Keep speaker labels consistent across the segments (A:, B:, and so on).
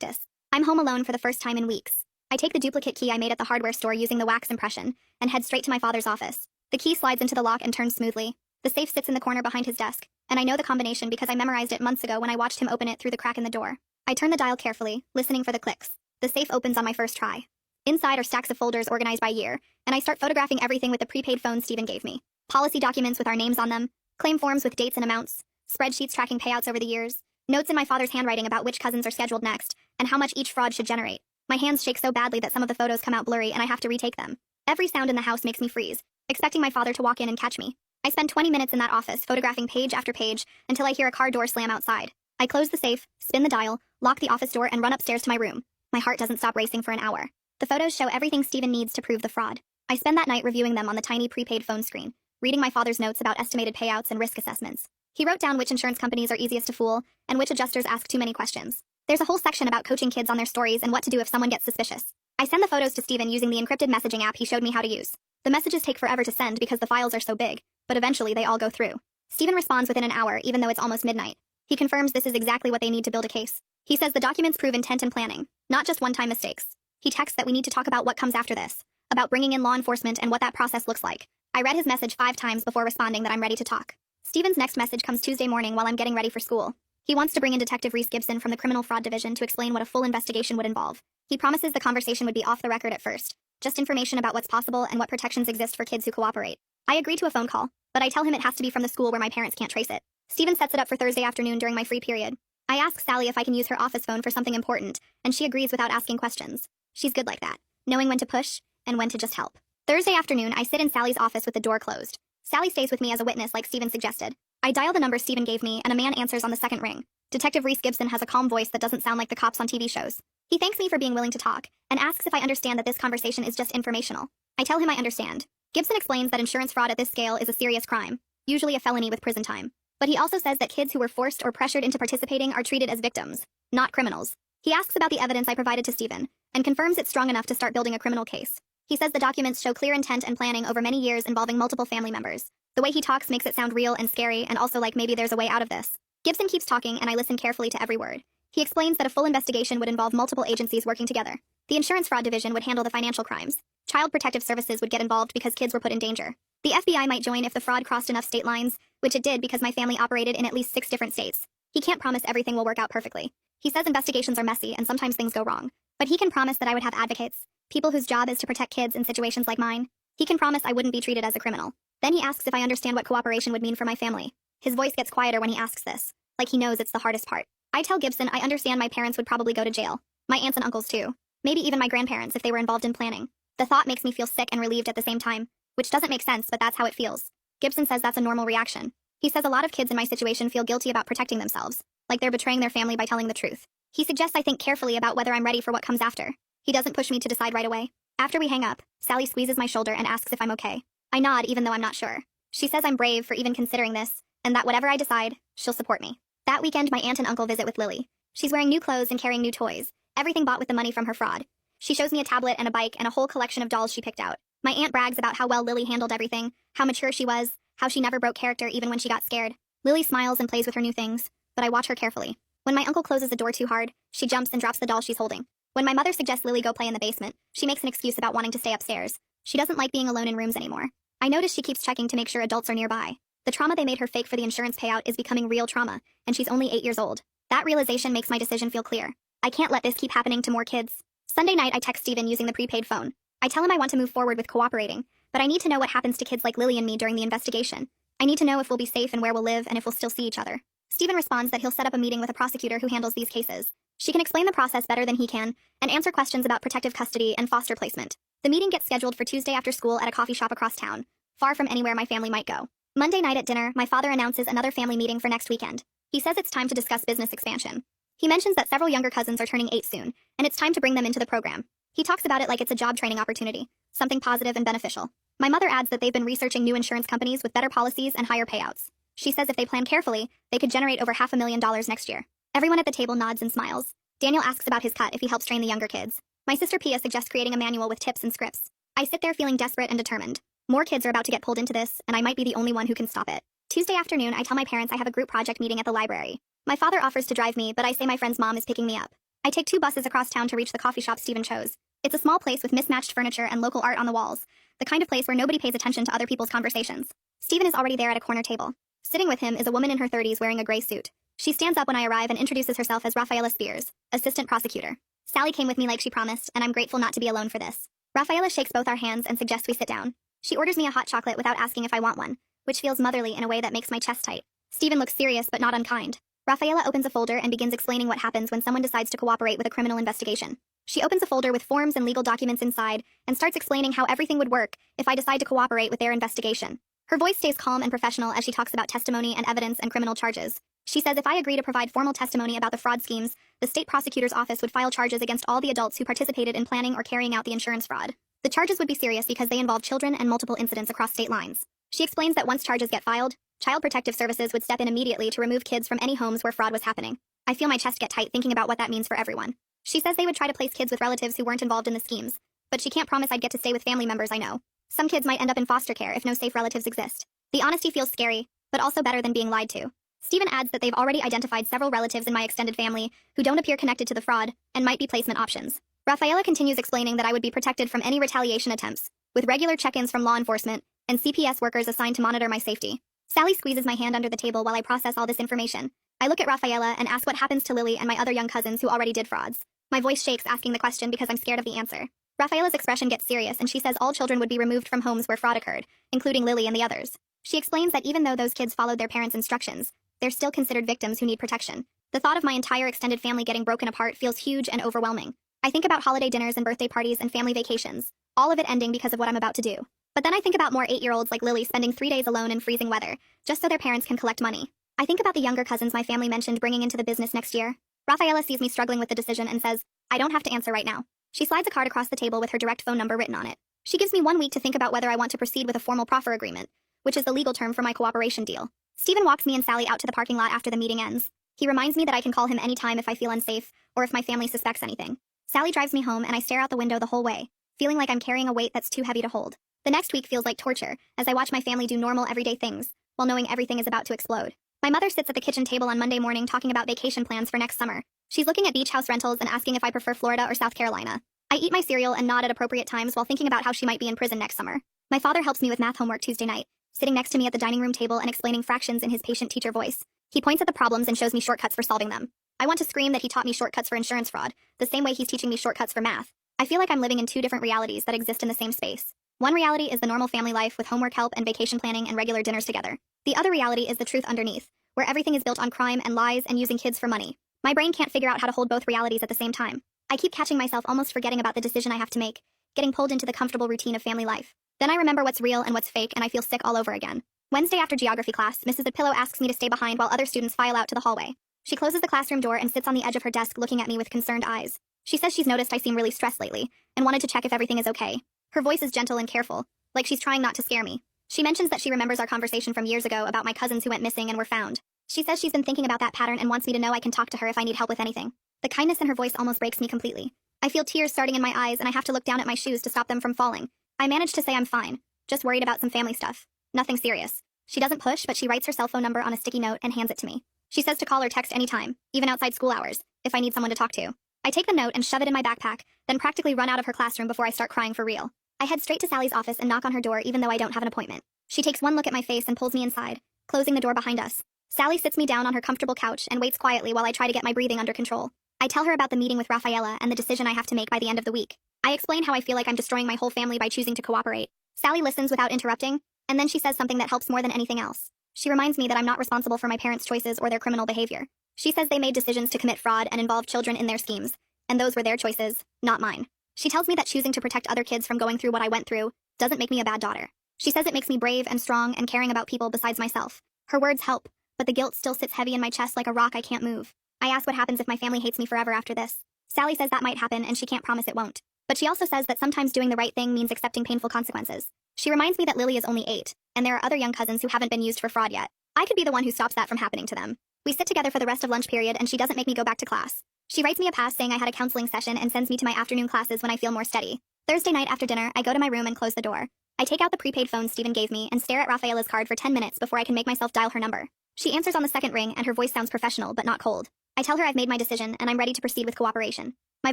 A: practice. I'm home alone for the first time in weeks. I take the duplicate key I made at the hardware store using the wax impression and head straight to my father's office. The key slides into the lock and turns smoothly. The safe sits in the corner behind his desk, and I know the combination because I memorized it months ago when I watched him open it through the crack in the door. I turn the dial carefully, listening for the clicks. The safe opens on my first try. Inside are stacks of folders organized by year, and I start photographing everything with the prepaid phone Steven gave me. Policy documents with our names on them, claim forms with dates and amounts, spreadsheets tracking payouts over the years, notes in my father's handwriting about which cousins are scheduled next, and how much each fraud should generate. My hands shake so badly that some of the photos come out blurry and I have to retake them. Every sound in the house makes me freeze, expecting my father to walk in and catch me. I spend 20 minutes in that office photographing page after page until I hear a car door slam outside. I close the safe, spin the dial, lock the office door, and run upstairs to my room. My heart doesn't stop racing for an hour. The photos show everything Steven needs to prove the fraud. I spend that night reviewing them on the tiny prepaid phone screen, reading my father's notes about estimated payouts and risk assessments. He wrote down which insurance companies are easiest to fool and which adjusters ask too many questions. There's a whole section about coaching kids on their stories and what to do if someone gets suspicious. I send the photos to Steven using the encrypted messaging app he showed me how to use. The messages take forever to send because the files are so big, but eventually they all go through. Steven responds within an hour, even though it's almost midnight. He confirms this is exactly what they need to build a case. He says the documents prove intent and planning, not just one-time mistakes. He texts that we need to talk about what comes after this, about bringing in law enforcement and what that process looks like. I read his message 5 times before responding that I'm ready to talk. Steven's next message comes Tuesday morning while I'm getting ready for school. He wants to bring in Detective Reese Gibson from the Criminal Fraud Division to explain what a full investigation would involve. He promises the conversation would be off the record at first, just information about what's possible and what protections exist for kids who cooperate. I agree to a phone call, but I tell him it has to be from the school where my parents can't trace it. Steven sets it up for Thursday afternoon during my free period. I ask Sally if I can use her office phone for something important, and she agrees without asking questions. She's good like that, knowing when to push and when to just help. Thursday afternoon, I sit in Sally's office with the door closed. Sally stays with me as a witness like Steven suggested. I dial the number Steven gave me, and a man answers on the second ring. Detective Reese Gibson has a calm voice that doesn't sound like the cops on TV shows. He thanks me for being willing to talk, and asks if I understand that this conversation is just informational. I tell him I understand. Gibson explains that insurance fraud at this scale is a serious crime, usually a felony with prison time. But he also says that kids who were forced or pressured into participating are treated as victims, not criminals. He asks about the evidence I provided to Steven, and confirms it's strong enough to start building a criminal case. He says the documents show clear intent and planning over many years involving multiple family members. The way he talks makes it sound real and scary, and also like maybe there's a way out of this. Gibson keeps talking, and I listen carefully to every word. He explains that a full investigation would involve multiple agencies working together. The Insurance Fraud Division would handle the financial crimes. Child Protective Services would get involved because kids were put in danger. The FBI might join if the fraud crossed enough state lines, which it did because my family operated in at least 6 different states. He can't promise everything will work out perfectly. He says investigations are messy and sometimes things go wrong. But he can promise that I would have advocates, people whose job is to protect kids in situations like mine. He can promise I wouldn't be treated as a criminal. Then he asks if I understand what cooperation would mean for my family. His voice gets quieter when he asks this, like he knows it's the hardest part. I tell Gibson I understand my parents would probably go to jail. My aunts and uncles too. Maybe even my grandparents if they were involved in planning. The thought makes me feel sick and relieved at the same time, which doesn't make sense, but that's how it feels. Gibson says that's a normal reaction. He says a lot of kids in my situation feel guilty about protecting themselves, like they're betraying their family by telling the truth. He suggests I think carefully about whether I'm ready for what comes after. He doesn't push me to decide right away. After we hang up, Sally squeezes my shoulder and asks if I'm okay. I nod even though I'm not sure. She says I'm brave for even considering this, and that whatever I decide, she'll support me. That weekend, my aunt and uncle visit with Lily. She's wearing new clothes and carrying new toys, everything bought with the money from her fraud. She shows me a tablet and a bike and a whole collection of dolls she picked out. My aunt brags about how well Lily handled everything, how mature she was, how she never broke character even when she got scared. Lily smiles and plays with her new things, but I watch her carefully. When my uncle closes the door too hard, she jumps and drops the doll she's holding. When my mother suggests Lily go play in the basement, she makes an excuse about wanting to stay upstairs. She doesn't like being alone in rooms anymore. I notice she keeps checking to make sure adults are nearby. The trauma they made her fake for the insurance payout is becoming real trauma, and she's only 8 years old. That realization makes my decision feel clear. I can't let this keep happening to more kids. Sunday night, I text Steven using the prepaid phone. I tell him I want to move forward with cooperating, but I need to know what happens to kids like Lily and me during the investigation. I need to know if we'll be safe and where we'll live and if we'll still see each other. Steven responds that he'll set up a meeting with a prosecutor who handles these cases. She can explain the process better than he can and answer questions about protective custody and foster placement. The meeting gets scheduled for Tuesday after school at a coffee shop across town, far from anywhere my family might go. Monday night at dinner, my father announces another family meeting for next weekend. He says it's time to discuss business expansion. He mentions that several younger cousins are turning 8 soon, and it's time to bring them into the program. He talks about it like it's a job training opportunity, something positive and beneficial. My mother adds that they've been researching new insurance companies with better policies and higher payouts. She says if they plan carefully, they could generate over $500,000 next year. Everyone at the table nods and smiles. Daniel asks about his cut if he helps train the younger kids. My sister Pia suggests creating a manual with tips and scripts. I sit there feeling desperate and determined. More kids are about to get pulled into this, and I might be the only one who can stop it. Tuesday afternoon, I tell my parents I have a group project meeting at the library. My father offers to drive me, but I say my friend's mom is picking me up. I take 2 buses across town to reach the coffee shop Steven chose. It's a small place with mismatched furniture and local art on the walls, the kind of place where nobody pays attention to other people's conversations. Steven is already there at a corner table. Sitting with him is a woman in her 30s wearing a gray suit. She stands up when I arrive and introduces herself as Rafaela Spears, assistant prosecutor. Sally came with me like she promised, and I'm grateful not to be alone for this. Rafaela shakes both our hands and suggests we sit down. She orders me a hot chocolate without asking if I want one, which feels motherly in a way that makes my chest tight. Steven looks serious but not unkind. Rafaela opens a folder and begins explaining what happens when someone decides to cooperate with a criminal investigation. She opens a folder with forms and legal documents inside and starts explaining how everything would work if I decide to cooperate with their investigation. Her voice stays calm and professional as she talks about testimony and evidence and criminal charges. She says if I agree to provide formal testimony about the fraud schemes, the state prosecutor's office would file charges against all the adults who participated in planning or carrying out the insurance fraud. The charges would be serious because they involve children and multiple incidents across state lines. She explains that once charges get filed, Child Protective Services would step in immediately to remove kids from any homes where fraud was happening. I feel my chest get tight thinking about what that means for everyone. She says they would try to place kids with relatives who weren't involved in the schemes, but she can't promise I'd get to stay with family members I know. Some kids might end up in foster care if no safe relatives exist. The honesty feels scary, but also better than being lied to. Steven adds that they've already identified several relatives in my extended family who don't appear connected to the fraud and might be placement options. Rafaela continues explaining that I would be protected from any retaliation attempts, with regular check-ins from law enforcement and CPS workers assigned to monitor my safety. Sally squeezes my hand under the table while I process all this information. I look at Rafaela and ask what happens to Lily and my other young cousins who already did frauds. My voice shakes asking the question because I'm scared of the answer. Rafaela's expression gets serious and she says all children would be removed from homes where fraud occurred, including Lily and the others. She explains that even though those kids followed their parents' instructions, they're still considered victims who need protection. The thought of my entire extended family getting broken apart feels huge and overwhelming. I think about holiday dinners and birthday parties and family vacations, all of it ending because of what I'm about to do. But then I think about more 8-year-olds like Lily spending 3 days alone in freezing weather, just so their parents can collect money. I think about the younger cousins my family mentioned bringing into the business next year. Rafaela sees me struggling with the decision and says, I don't have to answer right now. She slides a card across the table with her direct phone number written on it. She gives me 1 week to think about whether I want to proceed with a formal proffer agreement, which is the legal term for my cooperation deal. Steven walks me and Sally out to the parking lot after the meeting ends. He reminds me that I can call him anytime if I feel unsafe or if my family suspects anything. Sally drives me home and I stare out the window the whole way, feeling like I'm carrying a weight that's too heavy to hold. The next week feels like torture, as I watch my family do normal everyday things, while knowing everything is about to explode. My mother sits at the kitchen table on Monday morning talking about vacation plans for next summer. She's looking at beach house rentals and asking if I prefer Florida or South Carolina. I eat my cereal and nod at appropriate times while thinking about how she might be in prison next summer. My father helps me with math homework Tuesday night, sitting next to me at the dining room table and explaining fractions in his patient-teacher voice. He points at the problems and shows me shortcuts for solving them. I want to scream that he taught me shortcuts for insurance fraud, the same way he's teaching me shortcuts for math. I feel like I'm living in 2 different realities that exist in the same space. One reality is the normal family life with homework help and vacation planning and regular dinners together. The other reality is the truth underneath, where everything is built on crime and lies and using kids for money. My brain can't figure out how to hold both realities at the same time. I keep catching myself almost forgetting about the decision I have to make, getting pulled into the comfortable routine of family life. Then I remember what's real and what's fake and I feel sick all over again. Wednesday after geography class, Mrs. Pillow asks me to stay behind while other students file out to the hallway. She closes the classroom door and sits on the edge of her desk looking at me with concerned eyes. She says she's noticed I seem really stressed lately and wanted to check if everything is okay. Her voice is gentle and careful, like she's trying not to scare me. She mentions that she remembers our conversation from years ago about my cousins who went missing and were found. She says she's been thinking about that pattern and wants me to know I can talk to her if I need help with anything. The kindness in her voice almost breaks me completely. I feel tears starting in my eyes and I have to look down at my shoes to stop them from falling. I manage to say I'm fine, just worried about some family stuff. Nothing serious. She doesn't push, but she writes her cell phone number on a sticky note and hands it to me. She says to call or text anytime, even outside school hours, if I need someone to talk to. I take the note and shove it in my backpack, then practically run out of her classroom before I start crying for real. I head straight to Sally's office and knock on her door even though I don't have an appointment. She takes one look at my face and pulls me inside, closing the door behind us. Sally sits me down on her comfortable couch and waits quietly while I try to get my breathing under control. I tell her about the meeting with Rafaela and the decision I have to make by the end of the week. I explain how I feel like I'm destroying my whole family by choosing to cooperate. Sally listens without interrupting, and then she says something that helps more than anything else. She reminds me that I'm not responsible for my parents' choices or their criminal behavior. She says they made decisions to commit fraud and involve children in their schemes, and those were their choices, not mine. She tells me that choosing to protect other kids from going through what I went through doesn't make me a bad daughter. She says it makes me brave and strong and caring about people besides myself. Her words help, but the guilt still sits heavy in my chest like a rock I can't move. I ask what happens if my family hates me forever after this. Sally says that might happen and she can't promise it won't. But she also says that sometimes doing the right thing means accepting painful consequences. She reminds me that Lily is only 8, and there are other young cousins who haven't been used for fraud yet. I could be the one who stops that from happening to them. We sit together for the rest of lunch period and she doesn't make me go back to class. She writes me a pass saying I had a counseling session and sends me to my afternoon classes when I feel more steady. Thursday night after dinner, I go to my room and close the door. I take out the prepaid phone Steven gave me and stare at Rafaela's card for 10 minutes before I can make myself dial her number. She answers on the second ring and her voice sounds professional but not cold. I tell her I've made my decision and I'm ready to proceed with cooperation. My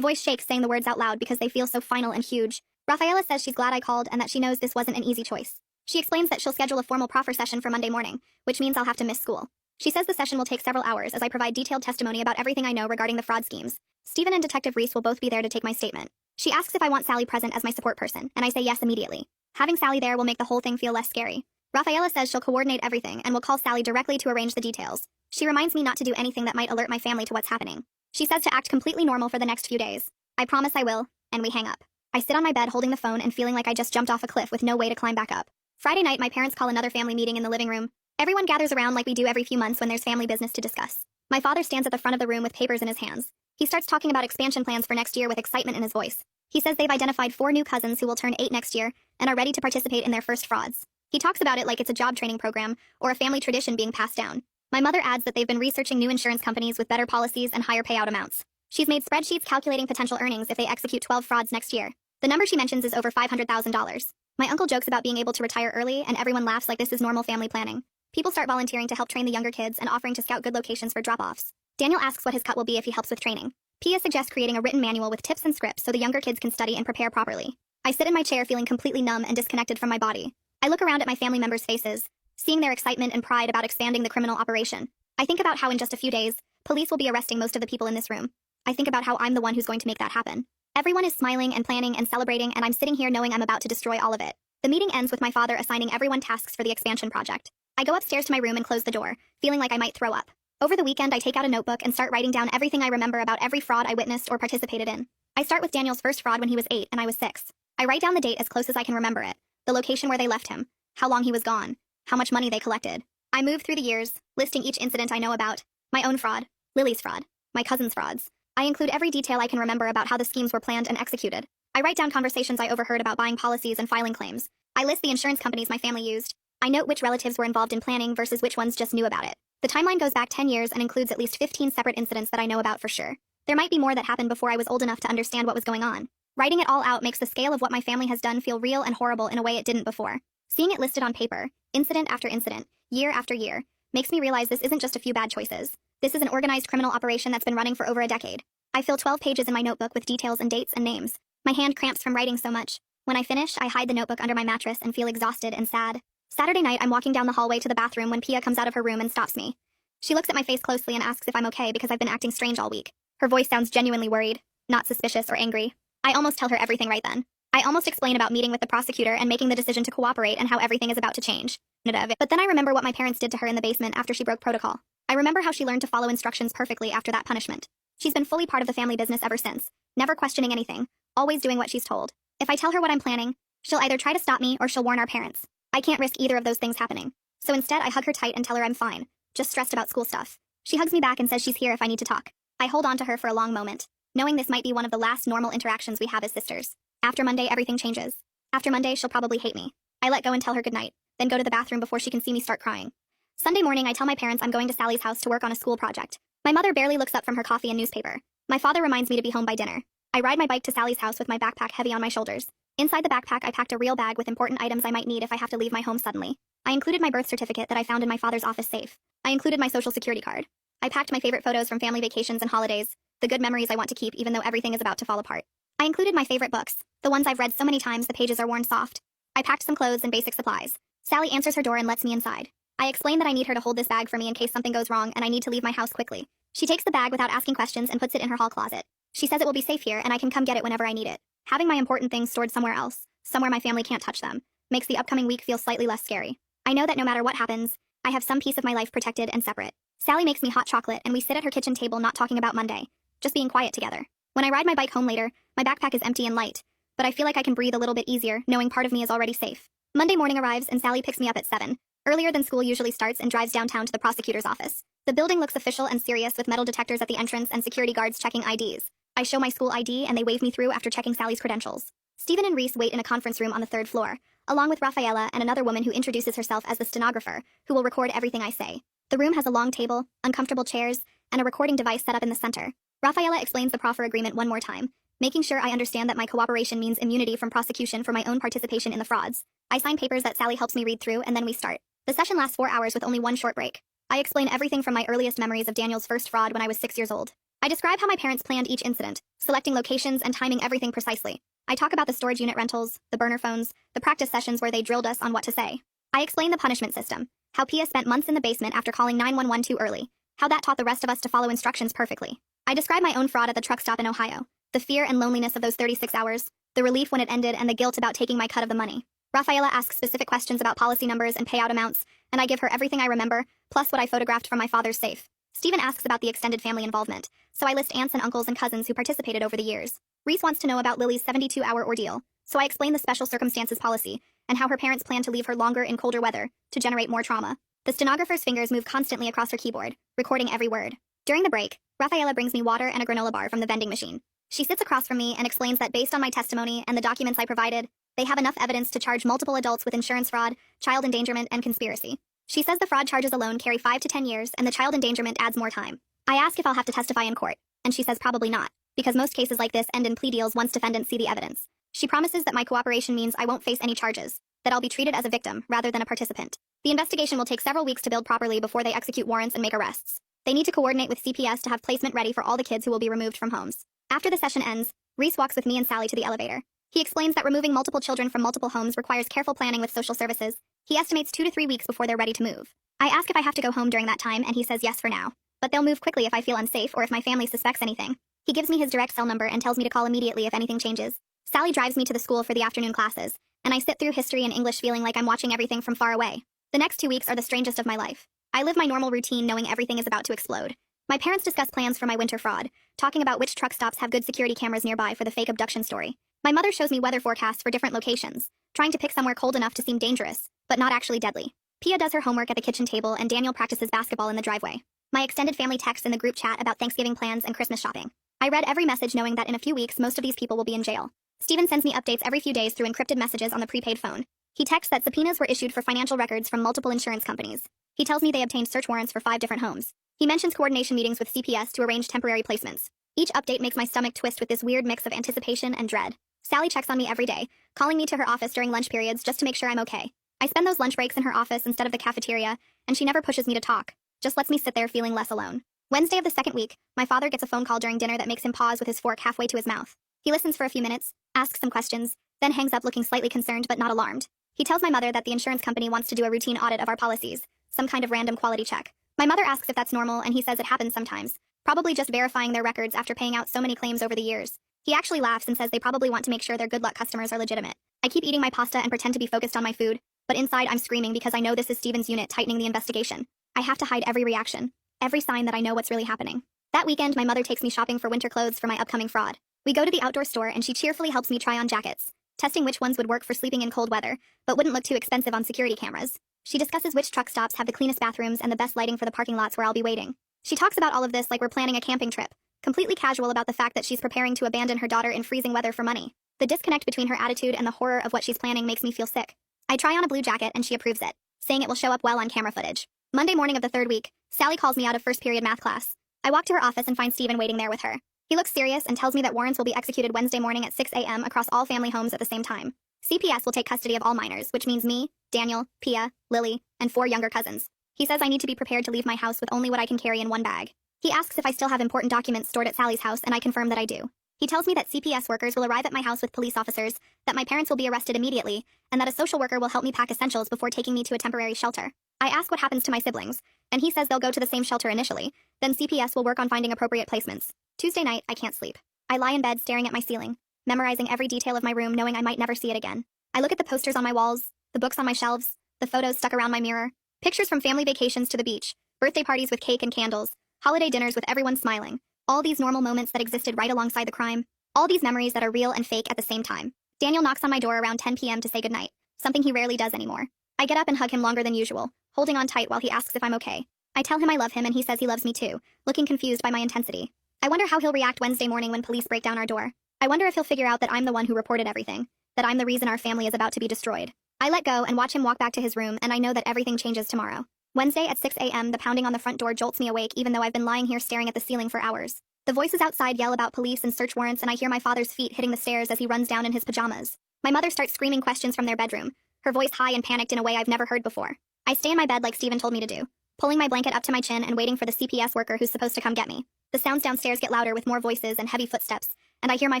A: voice shakes saying the words out loud because they feel so final and huge. Rafaela says she's glad I called and that she knows this wasn't an easy choice. She explains that she'll schedule a formal proffer session for Monday morning, which means I'll have to miss school. She says the session will take several hours as I provide detailed testimony about everything I know regarding the fraud schemes. Stephen and Detective Reese will both be there to take my statement. She asks if I want Sally present as my support person, and I say yes immediately. Having Sally there will make the whole thing feel less scary. Rafaela says she'll coordinate everything and will call Sally directly to arrange the details. She reminds me not to do anything that might alert my family to what's happening. She says to act completely normal for the next few days. I promise I will, and we hang up. I sit on my bed holding the phone and feeling like I just jumped off a cliff with no way to climb back up. Friday night, my parents call another family meeting in the living room. Everyone gathers around like we do every few months when there's family business to discuss. My father stands at the front of the room with papers in his hands. He starts talking about expansion plans for next year with excitement in his voice. He says they've identified 4 new cousins who will turn 8 next year and are ready to participate in their first frauds. He talks about it like it's a job training program or a family tradition being passed down. My mother adds that they've been researching new insurance companies with better policies and higher payout amounts. She's made spreadsheets calculating potential earnings if they execute 12 frauds next year. The number she mentions is over $500,000. My uncle jokes about being able to retire early, and everyone laughs like this is normal family planning. People start volunteering to help train the younger kids and offering to scout good locations for drop-offs. Daniel asks what his cut will be if he helps with training. Pia suggests creating a written manual with tips and scripts so the younger kids can study and prepare properly. I sit in my chair feeling completely numb and disconnected from my body. I look around at my family members' faces, seeing their excitement and pride about expanding the criminal operation. I think about how in just a few days, police will be arresting most of the people in this room. I think about how I'm the one who's going to make that happen. Everyone is smiling and planning and celebrating, and I'm sitting here knowing I'm about to destroy all of it. The meeting ends with my father assigning everyone tasks for the expansion project. I go upstairs to my room and close the door, feeling like I might throw up. Over the weekend, I take out a notebook and start writing down everything I remember about every fraud I witnessed or participated in. I start with Daniel's first fraud when he was 8 and I was 6. I write down the date as close as I can remember it, the location where they left him, how long he was gone, how much money they collected. I move through the years, listing each incident I know about. My own fraud, Lily's fraud, my cousin's frauds. I include every detail I can remember about how the schemes were planned and executed. I write down conversations I overheard about buying policies and filing claims. I list the insurance companies my family used. I note which relatives were involved in planning versus which ones just knew about it. The timeline goes back 10 years and includes at least 15 separate incidents that I know about for sure. There might be more that happened before I was old enough to understand what was going on. Writing it all out makes the scale of what my family has done feel real and horrible in a way it didn't before. Seeing it listed on paper, incident after incident, year after year, makes me realize this isn't just a few bad choices. This is an organized criminal operation that's been running for over a decade. I fill 12 pages in my notebook with details and dates and names. My hand cramps from writing so much. When I finish, I hide the notebook under my mattress and feel exhausted and sad. Saturday night, I'm walking down the hallway to the bathroom when Pia comes out of her room and stops me. She looks at my face closely and asks if I'm okay because I've been acting strange all week. Her voice sounds genuinely worried, not suspicious or angry. I almost tell her everything right then. I almost explain about meeting with the prosecutor and making the decision to cooperate and how everything is about to change. But then I remember what my parents did to her in the basement after she broke protocol. I remember how she learned to follow instructions perfectly after that punishment. She's been fully part of the family business ever since, never questioning anything, always doing what she's told. If I tell her what I'm planning, she'll either try to stop me or she'll warn our parents. I can't risk either of those things happening. So instead, I hug her tight and tell her I'm fine, just stressed about school stuff. She hugs me back and says she's here if I need to talk. I hold on to her for a long moment, knowing this might be one of the last normal interactions we have as sisters. After Monday, everything changes. After Monday, she'll probably hate me. I let go and tell her goodnight, then go to the bathroom before she can see me start crying. Sunday morning, I tell my parents I'm going to Sally's house to work on a school project. My mother barely looks up from her coffee and newspaper. My father reminds me to be home by dinner. I ride my bike to Sally's house with my backpack heavy on my shoulders. Inside the backpack, I packed a real bag with important items I might need if I have to leave my home suddenly. I included my birth certificate that I found in my father's office safe. I included my social security card. I packed my favorite photos from family vacations and holidays, the good memories I want to keep even though everything is about to fall apart. I included my favorite books, the ones I've read so many times the pages are worn soft. I packed some clothes and basic supplies. Sally answers her door and lets me inside. I explain that I need her to hold this bag for me in case something goes wrong and I need to leave my house quickly. She takes the bag without asking questions and puts it in her hall closet. She says it will be safe here and I can come get it whenever I need it. Having my important things stored somewhere else, somewhere my family can't touch them, makes the upcoming week feel slightly less scary. I know that no matter what happens, I have some piece of my life protected and separate. Sally makes me hot chocolate and we sit at her kitchen table not talking about Monday, just being quiet together. When I ride my bike home later, my backpack is empty and light, but I feel like I can breathe a little bit easier knowing part of me is already safe. Monday morning arrives and Sally picks me up at 7, earlier than school usually starts, and drives downtown to the prosecutor's office. The building looks official and serious with metal detectors at the entrance and security guards checking IDs. I show my school ID and they wave me through after checking Sally's credentials. Stephen and Reese wait in a conference room on the 3rd floor, along with Rafaela and another woman who introduces herself as the stenographer, who will record everything I say. The room has a long table, uncomfortable chairs, and a recording device set up in the center. Rafaela explains the proffer agreement one more time, making sure I understand that my cooperation means immunity from prosecution for my own participation in the frauds. I sign papers that Sally helps me read through and then we start. The session lasts 4 hours with only one short break. I explain everything from my earliest memories of Daniel's first fraud when I was 6 years old. I describe how my parents planned each incident, selecting locations and timing everything precisely. I talk about the storage unit rentals, the burner phones, the practice sessions where they drilled us on what to say. I explain the punishment system, how Pia spent months in the basement after calling 911 too early, how that taught the rest of us to follow instructions perfectly. I describe my own fraud at the truck stop in Ohio, the fear and loneliness of those 36 hours, the relief when it ended, and the guilt about taking my cut of the money. Rafaela asks specific questions about policy numbers and payout amounts, and I give her everything I remember, plus what I photographed from my father's safe. Stephen asks about the extended family involvement, so I list aunts and uncles and cousins who participated over the years. Reese wants to know about Lily's 72-hour ordeal, so I explain the special circumstances policy and how her parents plan to leave her longer in colder weather to generate more trauma. The stenographer's fingers move constantly across her keyboard, recording every word. During the break, Rafaela brings me water and a granola bar from the vending machine. She sits across from me and explains that based on my testimony and the documents I provided, they have enough evidence to charge multiple adults with insurance fraud, child endangerment, and conspiracy. She says the fraud charges alone carry 5 to 10 years and the child endangerment adds more time. I ask if I'll have to testify in court, and she says probably not, because most cases like this end in plea deals once defendants see the evidence. She promises that my cooperation means I won't face any charges, that I'll be treated as a victim rather than a participant. The investigation will take several weeks to build properly before they execute warrants and make arrests. They need to coordinate with CPS to have placement ready for all the kids who will be removed from homes. After the session ends, Reese walks with me and Sally to the elevator. He explains that removing multiple children from multiple homes requires careful planning with social services. He estimates 2 to 3 weeks before they're ready to move. I ask if I have to go home during that time, and he says yes for now. But they'll move quickly if I feel unsafe or if my family suspects anything. He gives me his direct cell number and tells me to call immediately if anything changes. Sally drives me to the school for the afternoon classes, and I sit through history and English feeling like I'm watching everything from far away. The next 2 weeks are the strangest of my life. I live my normal routine knowing everything is about to explode. My parents discuss plans for my winter fraud, talking about which truck stops have good security cameras nearby for the fake abduction story. My mother shows me weather forecasts for different locations, trying to pick somewhere cold enough to seem dangerous, but not actually deadly. Pia does her homework at the kitchen table and Daniel practices basketball in the driveway. My extended family texts in the group chat about Thanksgiving plans and Christmas shopping. I read every message knowing that in a few weeks most of these people will be in jail. Stephen sends me updates every few days through encrypted messages on the prepaid phone. He texts that subpoenas were issued for financial records from multiple insurance companies. He tells me they obtained search warrants for 5 different homes. He mentions coordination meetings with CPS to arrange temporary placements. Each update makes my stomach twist with this weird mix of anticipation and dread. Sally checks on me every day, calling me to her office during lunch periods just to make sure I'm okay. I spend those lunch breaks in her office instead of the cafeteria, and she never pushes me to talk, just lets me sit there feeling less alone. Wednesday of the second week, my father gets a phone call during dinner that makes him pause with his fork halfway to his mouth. He listens for a few minutes, asks some questions, then hangs up looking slightly concerned but not alarmed. He tells my mother that the insurance company wants to do a routine audit of our policies, some kind of random quality check. My mother asks if that's normal, and he says it happens sometimes, probably just verifying their records after paying out so many claims over the years. He actually laughs and says they probably want to make sure their good luck customers are legitimate. I keep eating my pasta and pretend to be focused on my food, but inside I'm screaming because I know this is Stephen's unit tightening the investigation. I have to hide every reaction, every sign that I know what's really happening. That weekend, my mother takes me shopping for winter clothes for my upcoming fraud. We go to the outdoor store and she cheerfully helps me try on jackets, testing which ones would work for sleeping in cold weather, but wouldn't look too expensive on security cameras. She discusses which truck stops have the cleanest bathrooms and the best lighting for the parking lots where I'll be waiting. She talks about all of this like we're planning a camping trip, completely casual about the fact that she's preparing to abandon her daughter in freezing weather for money. The disconnect between her attitude and the horror of what she's planning makes me feel sick. I try on a blue jacket and she approves it, saying it will show up well on camera footage. Monday morning of the third week, Sally calls me out of first period math class. I walk to her office and find Stephen waiting there with her. He looks serious and tells me that warrants will be executed Wednesday morning at 6 a.m. across all family homes at the same time. CPS will take custody of all minors, which means me, Daniel, Pia, Lily, and 4 younger cousins. He says I need to be prepared to leave my house with only what I can carry in one bag. He asks if I still have important documents stored at Sally's house, and I confirm that I do. He tells me that CPS workers will arrive at my house with police officers, that my parents will be arrested immediately, and that a social worker will help me pack essentials before taking me to a temporary shelter. I ask what happens to my siblings, and he says they'll go to the same shelter initially, then CPS will work on finding appropriate placements. Tuesday night, I can't sleep. I lie in bed staring at my ceiling, memorizing every detail of my room knowing I might never see it again. I look at the posters on my walls, the books on my shelves, the photos stuck around my mirror, pictures from family vacations to the beach, birthday parties with cake and candles, holiday dinners with everyone smiling, all these normal moments that existed right alongside the crime, all these memories that are real and fake at the same time. Daniel knocks on my door around 10 p.m. to say goodnight, something he rarely does anymore. I get up and hug him longer than usual, holding on tight while he asks if I'm okay. I tell him I love him and he says he loves me too, looking confused by my intensity. I wonder how he'll react Wednesday morning when police break down our door. I wonder if he'll figure out that I'm the one who reported everything, that I'm the reason our family is about to be destroyed. I let go and watch him walk back to his room, and I know that everything changes tomorrow. Wednesday at 6 a.m. the pounding on the front door jolts me awake even though I've been lying here staring at the ceiling for hours. The voices outside yell about police and search warrants, and I hear my father's feet hitting the stairs as he runs down in his pajamas. My mother starts screaming questions from their bedroom, her voice high and panicked in a way I've never heard before. I stay in my bed like Stephen told me to do, pulling my blanket up to my chin and waiting for the CPS worker who's supposed to come get me. The sounds downstairs get louder with more voices and heavy footsteps, and I hear my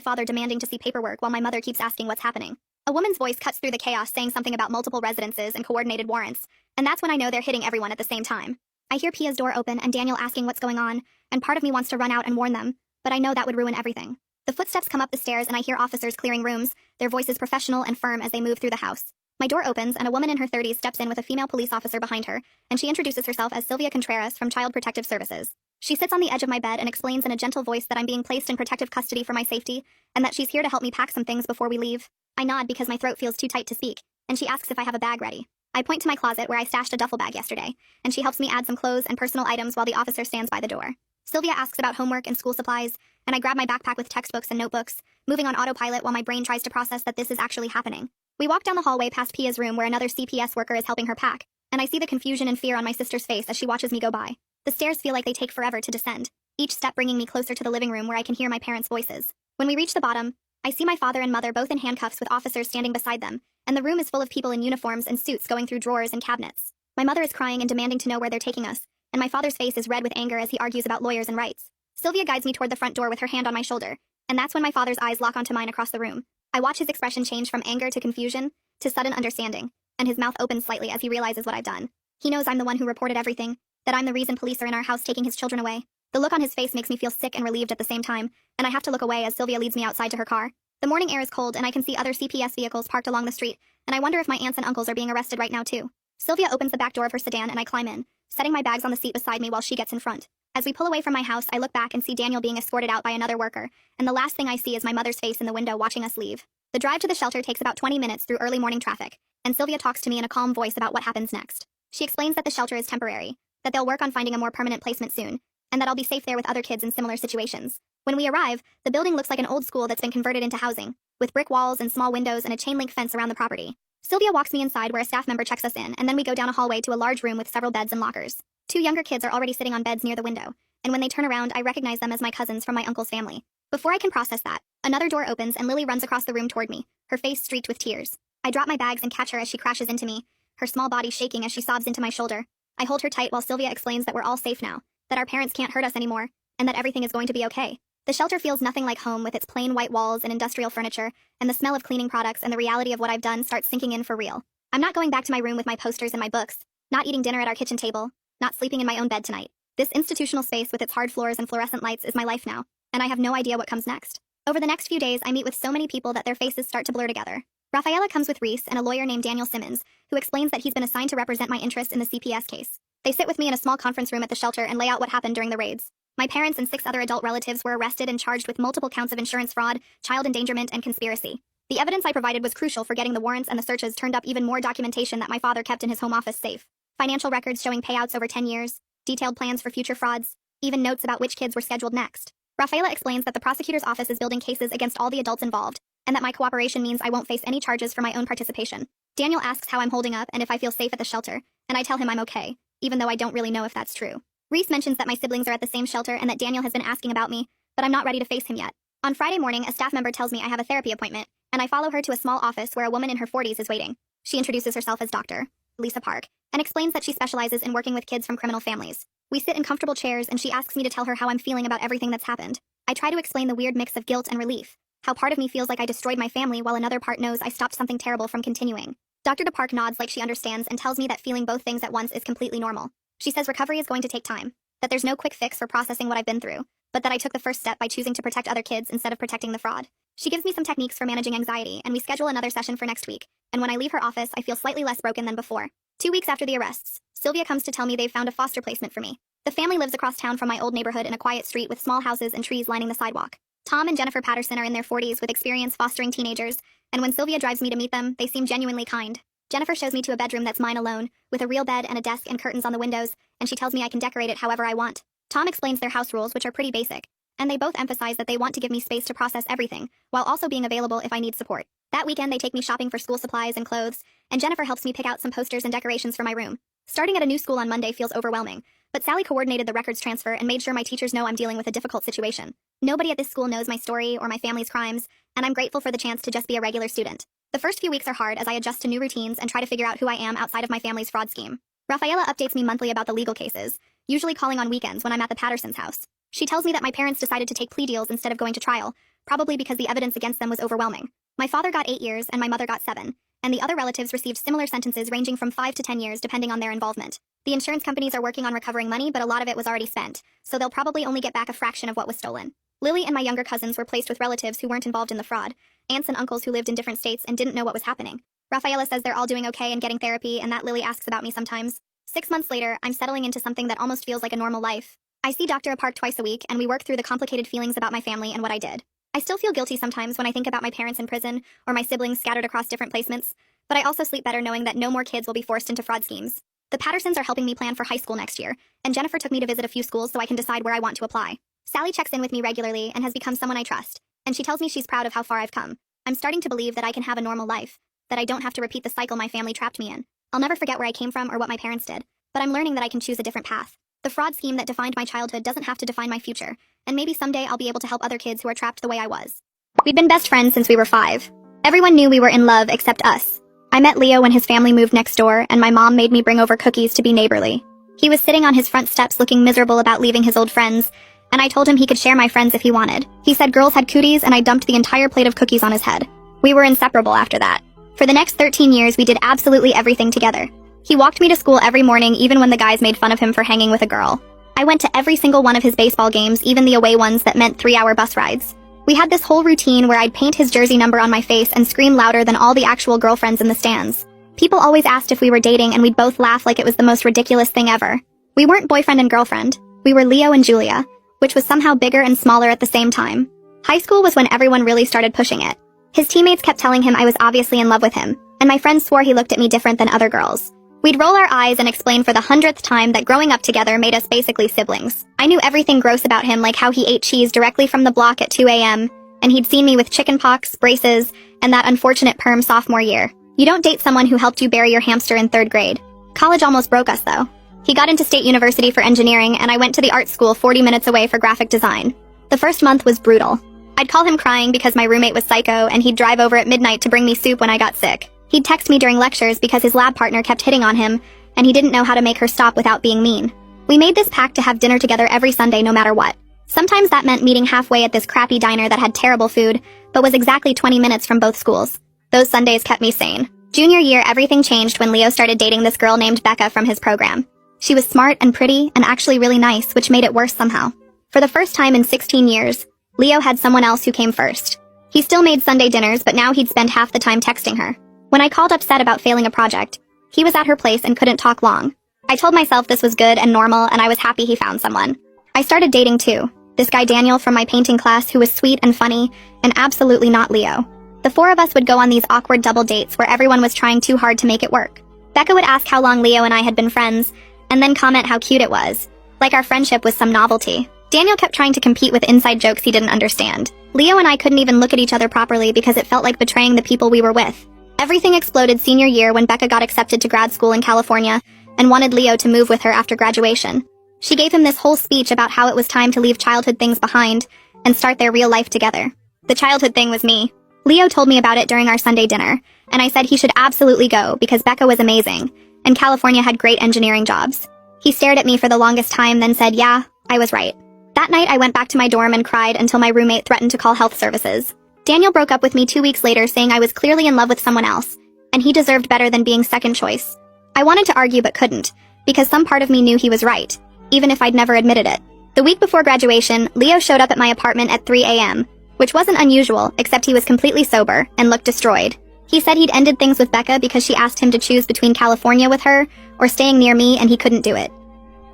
A: father demanding to see paperwork while my mother keeps asking what's happening. A woman's voice cuts through the chaos saying something about multiple residences and coordinated warrants, and that's when I know they're hitting everyone at the same time. I hear Pia's door open and Daniel asking what's going on, and part of me wants to run out and warn them, but I know that would ruin everything. The footsteps come up the stairs and I hear officers clearing rooms, their voices professional and firm as they move through the house. My door opens and a woman in her 30s steps in with a female police officer behind her, and she introduces herself as Sylvia Contreras from Child Protective Services. She sits on the edge of my bed and explains in a gentle voice that I'm being placed in protective custody for my safety, and that she's here to help me pack some things before we leave. I nod because my throat feels too tight to speak, and she asks if I have a bag ready. I point to my closet where I stashed a duffel bag yesterday, and she helps me add some clothes and personal items while the officer stands by the door. Sylvia asks about homework and school supplies, and I grab my backpack with textbooks and notebooks, moving on autopilot while my brain tries to process that this is actually happening. We walk down the hallway past Pia's room where another CPS worker is helping her pack, and I see the confusion and fear on my sister's face as she watches me go by. The stairs feel like they take forever to descend, each step bringing me closer to the living room where I can hear my parents' voices. When we reach the bottom, I see my father and mother both in handcuffs with officers standing beside them, and the room is full of people in uniforms and suits going through drawers and cabinets. My mother is crying and demanding to know where they're taking us, and my father's face is red with anger as he argues about lawyers and rights. Sylvia guides me toward the front door with her hand on my shoulder, and that's when my father's eyes lock onto mine across the room. I watch his expression change from anger to confusion, to sudden understanding, and his mouth opens slightly as he realizes what I've done. He knows I'm the one who reported everything, that I'm the reason police are in our house taking his children away. The look on his face makes me feel sick and relieved at the same time, and I have to look away as Sylvia leads me outside to her car. The morning air is cold, and I can see other CPS vehicles parked along the street, and I wonder if my aunts and uncles are being arrested right now too. Sylvia opens the back door of her sedan and I climb in, setting my bags on the seat beside me while she gets in front. As we pull away from my house, I look back and see Daniel being escorted out by another worker, and the last thing I see is my mother's face in the window watching us leave. The drive to the shelter takes about 20 minutes through early morning traffic, and Sylvia talks to me in a calm voice about what happens next. She explains that the shelter is temporary, that they'll work on finding a more permanent placement soon, and that I'll be safe there with other kids in similar situations. When we arrive, the building looks like an old school that's been converted into housing, with brick walls and small windows and a chain-link fence around the property. Sylvia walks me inside where a staff member checks us in, and then we go down a hallway to a large room with several beds and lockers. Two younger kids are already sitting on beds near the window, and when they turn around, I recognize them as my cousins from my uncle's family. Before I can process that, another door opens and Lily runs across the room toward me, her face streaked with tears. I drop my bags and catch her as she crashes into me, her small body shaking as she sobs into my shoulder. I hold her tight while Sylvia explains that we're all safe now, that our parents can't hurt us anymore, and that everything is going to be okay. The shelter feels nothing like home with its plain white walls and industrial furniture, and the smell of cleaning products and the reality of what I've done starts sinking in for real. I'm not going back to my room with my posters and my books, not eating dinner at our kitchen table, not sleeping in my own bed tonight. This institutional space with its hard floors and fluorescent lights is my life now, and I have no idea what comes next. Over the next few days, I meet with so many people that their faces start to blur together. Rafaela comes with Reese and a lawyer named Daniel Simmons, who explains that he's been assigned to represent my interest in the CPS case. They sit with me in a small conference room at the shelter and lay out what happened during the raids. My parents and 6 other adult relatives were arrested and charged with multiple counts of insurance fraud, child endangerment, and conspiracy. The evidence I provided was crucial for getting the warrants, and the searches turned up even more documentation that my father kept in his home office safe. Financial records showing payouts over 10 years, detailed plans for future frauds, even notes about which kids were scheduled next. Rafaela explains that the prosecutor's office is building cases against all the adults involved, and that my cooperation means I won't face any charges for my own participation. Daniel asks how I'm holding up and if I feel safe at the shelter, and I tell him I'm okay, even though I don't really know if that's true. Reese mentions that my siblings are at the same shelter and that Daniel has been asking about me, but I'm not ready to face him yet. On Friday morning, a staff member tells me I have a therapy appointment, and I follow her to a small office where a woman in her 40s is waiting. She introduces herself as Dr. Lisa Park, and explains that she specializes in working with kids from criminal families. We sit in comfortable chairs and she asks me to tell her how I'm feeling about everything that's happened. I try to explain the weird mix of guilt and relief, how part of me feels like I destroyed my family while another part knows I stopped something terrible from continuing. Dr. DePark nods like she understands and tells me that feeling both things at once is completely normal. She says recovery is going to take time, that there's no quick fix for processing what I've been through, but that I took the first step by choosing to protect other kids instead of protecting the fraud. She gives me some techniques for managing anxiety, and we schedule another session for next week, and when I leave her office, I feel slightly less broken than before. 2 weeks after the arrests, Sylvia comes to tell me they've found a foster placement for me. The family lives across town from my old neighborhood in a quiet street with small houses and trees lining the sidewalk. Tom and Jennifer Patterson are in their 40s with experience fostering teenagers, and when Sylvia drives me to meet them, they seem genuinely kind. Jennifer shows me to a bedroom that's mine alone, with a real bed and a desk and curtains on the windows, and she tells me I can decorate it however I want. Tom explains their house rules, which are pretty basic, and they both emphasize that they want to give me space to process everything, while also being available if I need support. That weekend, they take me shopping for school supplies and clothes, and Jennifer helps me pick out some posters and decorations for my room. Starting at a new school on Monday feels overwhelming, but Sally coordinated the records transfer and made sure my teachers know I'm dealing with a difficult situation. Nobody at this school knows my story or my family's crimes, and I'm grateful for the chance to just be a regular student. The first few weeks are hard as I adjust to new routines and try to figure out who I am outside of my family's fraud scheme. Rafaela updates me monthly about the legal cases, usually calling on weekends when I'm at the Pattersons' house. She tells me that my parents decided to take plea deals instead of going to trial, probably because the evidence against them was overwhelming. My father got 8 years and my mother got 7, and the other relatives received similar sentences ranging from 5 to 10 years depending on their involvement. The insurance companies are working on recovering money, but a lot of it was already spent, so they'll probably only get back a fraction of what was stolen. Lily and my younger cousins were placed with relatives who weren't involved in the fraud, aunts and uncles who lived in different states and didn't know what was happening. Rafaela says they're all doing okay and getting therapy, and that Lily asks about me sometimes. 6 months later, I'm settling into something that almost feels like a normal life. I see Dr. Park twice a week, and we work through the complicated feelings about my family and what I did. I still feel guilty sometimes when I think about my parents in prison or my siblings scattered across different placements, but I also sleep better knowing that no more kids will be forced into fraud schemes. The Pattersons are helping me plan for high school next year, and Jennifer took me to visit a few schools so I can decide where I want to apply. Sally checks in with me regularly and has become someone I trust, and she tells me she's proud of how far I've come. I'm starting to believe that I can have a normal life, that I don't have to repeat the cycle my family trapped me in. I'll never forget where I came from or what my parents did, but I'm learning that I can choose a different path. The fraud scheme that defined my childhood doesn't have to define my future, and maybe someday I'll be able to help other kids who are trapped the way I was. We'd been best friends since we were 5. Everyone knew we were in love except us. I met Leo when his family moved next door, and my mom made me bring over cookies to be neighborly. He was sitting on his front steps looking miserable about leaving his old friends, and I told him he could share my friends if he wanted. He said girls had cooties, and I dumped the entire plate of cookies on his head. We were inseparable after that. For the next 13 years, we did absolutely everything together. He walked me to school every morning, even when the guys made fun of him for hanging with a girl. I went to every single one of his baseball games, even the away ones that meant 3-hour bus rides. We had this whole routine where I'd paint his jersey number on my face and scream louder than all the actual girlfriends in the stands. People always asked if we were dating, and we'd both laugh like it was the most ridiculous thing ever. We weren't boyfriend and girlfriend. We were Leo and Julia, which was somehow bigger and smaller at the same time. High school was when everyone really started pushing it. His teammates kept telling him I was obviously in love with him, and my friends swore he looked at me different than other girls. We'd roll our eyes and explain for the 100th time that growing up together made us basically siblings. I knew everything gross about him, like how he ate cheese directly from the block at 2 a.m., and he'd seen me with chickenpox, braces, and that unfortunate perm sophomore year. You don't date someone who helped you bury your hamster in 3rd grade. College almost broke us, though. He got into State University for engineering, and I went to the art school 40 minutes away for graphic design. The first month was brutal. I'd call him crying because my roommate was psycho, and he'd drive over at midnight to bring me soup when I got sick. He'd text me during lectures because his lab partner kept hitting on him, and he didn't know how to make her stop without being mean. We made this pact to have dinner together every Sunday no matter what. Sometimes that meant meeting halfway at this crappy diner that had terrible food, but was exactly 20 minutes from both schools. Those Sundays kept me sane. Junior year, everything changed when Leo started dating this girl named Becca from his program. She was smart and pretty and actually really nice, which made it worse somehow. For the first time in 16 years, Leo had someone else who came first. He still made Sunday dinners, but now he'd spend half the time texting her. When I called upset about failing a project, he was at her place and couldn't talk long. I told myself this was good and normal, and I was happy he found someone. I started dating too. This guy Daniel from my painting class who was sweet and funny, and absolutely not Leo. The 4 of us would go on these awkward double dates where everyone was trying too hard to make it work. Becca would ask how long Leo and I had been friends, and then comment how cute it was, like our friendship was some novelty. Daniel kept trying to compete with inside jokes he didn't understand. Leo and I couldn't even look at each other properly because it felt like betraying the people we were with. Everything exploded senior year when Becca got accepted to grad school in California and wanted Leo to move with her after graduation. She gave him this whole speech about how it was time to leave childhood things behind and start their real life together. The childhood thing was me. Leo told me about it during our Sunday dinner, and I said he should absolutely go because Becca was amazing, and California had great engineering jobs. He stared at me for the longest time, then said, yeah, I was right. That night, I went back to my dorm and cried until my roommate threatened to call health services. Daniel broke up with me 2 weeks later, saying I was clearly in love with someone else, and he deserved better than being second choice. I wanted to argue but couldn't, because some part of me knew he was right, even if I'd never admitted it. The week before graduation, Leo showed up at my apartment at 3 a.m., which wasn't unusual, except he was completely sober and looked destroyed. He said he'd ended things with Becca because she asked him to choose between California with her or staying near me, and he couldn't do it.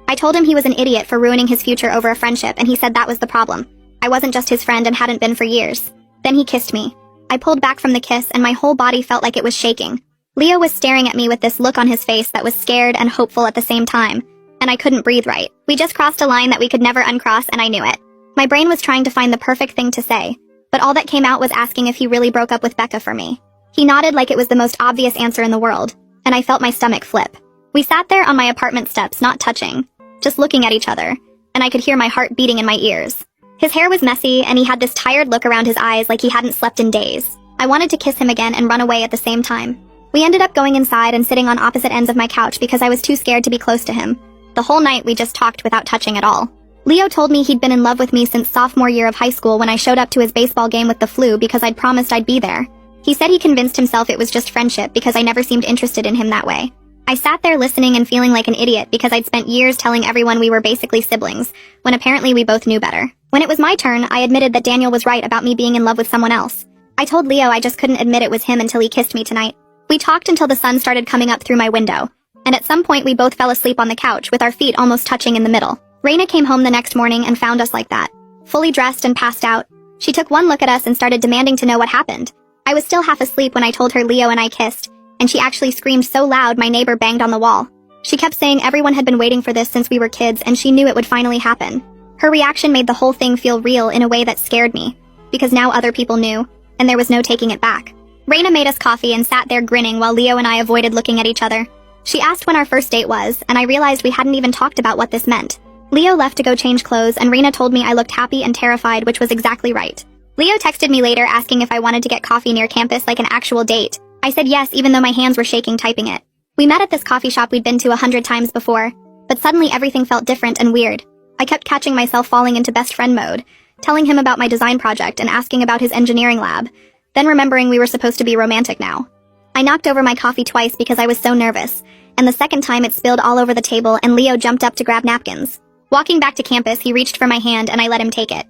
A: I told him he was an idiot for ruining his future over a friendship, and he said that was the problem. I wasn't just his friend and hadn't been for years. Then he kissed me. I pulled back from the kiss, and my whole body felt like it was shaking. Leo was staring at me with this look on his face that was scared and hopeful at the same time, and I couldn't breathe right. We just crossed a line that we could never uncross, and I knew it. My brain was trying to find the perfect thing to say, but all that came out was asking if he really broke up with Becca for me. He nodded like it was the most obvious answer in the world, and I felt my stomach flip. We sat there on my apartment steps, not touching, just looking at each other, and I could hear my heart beating in my ears. His hair was messy, and he had this tired look around his eyes like he hadn't slept in days. I wanted to kiss him again and run away at the same time. We ended up going inside and sitting on opposite ends of my couch because I was too scared to be close to him. The whole night we just talked without touching at all. Leo told me he'd been in love with me since sophomore year of high school when I showed up to his baseball game with the flu because I'd promised I'd be there. He said he convinced himself it was just friendship because I never seemed interested in him that way. I sat there listening and feeling like an idiot because I'd spent years telling everyone we were basically siblings, when apparently we both knew better. When it was my turn, I admitted that Daniel was right about me being in love with someone else. I told Leo I just couldn't admit it was him until he kissed me tonight. We talked until the sun started coming up through my window, and at some point we both fell asleep on the couch with our feet almost touching in the middle. Raina came home the next morning and found us like that, fully dressed and passed out. She took one look at us and started demanding to know what happened. I was still half asleep when I told her Leo and I kissed, and she actually screamed so loud my neighbor banged on the wall. She kept saying everyone had been waiting for this since we were kids and she knew it would finally happen. Her reaction made the whole thing feel real in a way that scared me, because now other people knew, and there was no taking it back. Raina made us coffee and sat there grinning while Leo and I avoided looking at each other. She asked when our first date was, and I realized we hadn't even talked about what this meant. Leo left to go change clothes and Raina told me I looked happy and terrified, which was exactly right. Leo texted me later asking if I wanted to get coffee near campus like an actual date. I said yes even though my hands were shaking typing it. We met at this coffee shop we'd been to 100 times before, but suddenly everything felt different and weird. I kept catching myself falling into best friend mode, telling him about my design project and asking about his engineering lab, then remembering we were supposed to be romantic now. I knocked over my coffee twice because I was so nervous, and the second time it spilled all over the table and Leo jumped up to grab napkins. Walking back to campus, he reached for my hand and I let him take it.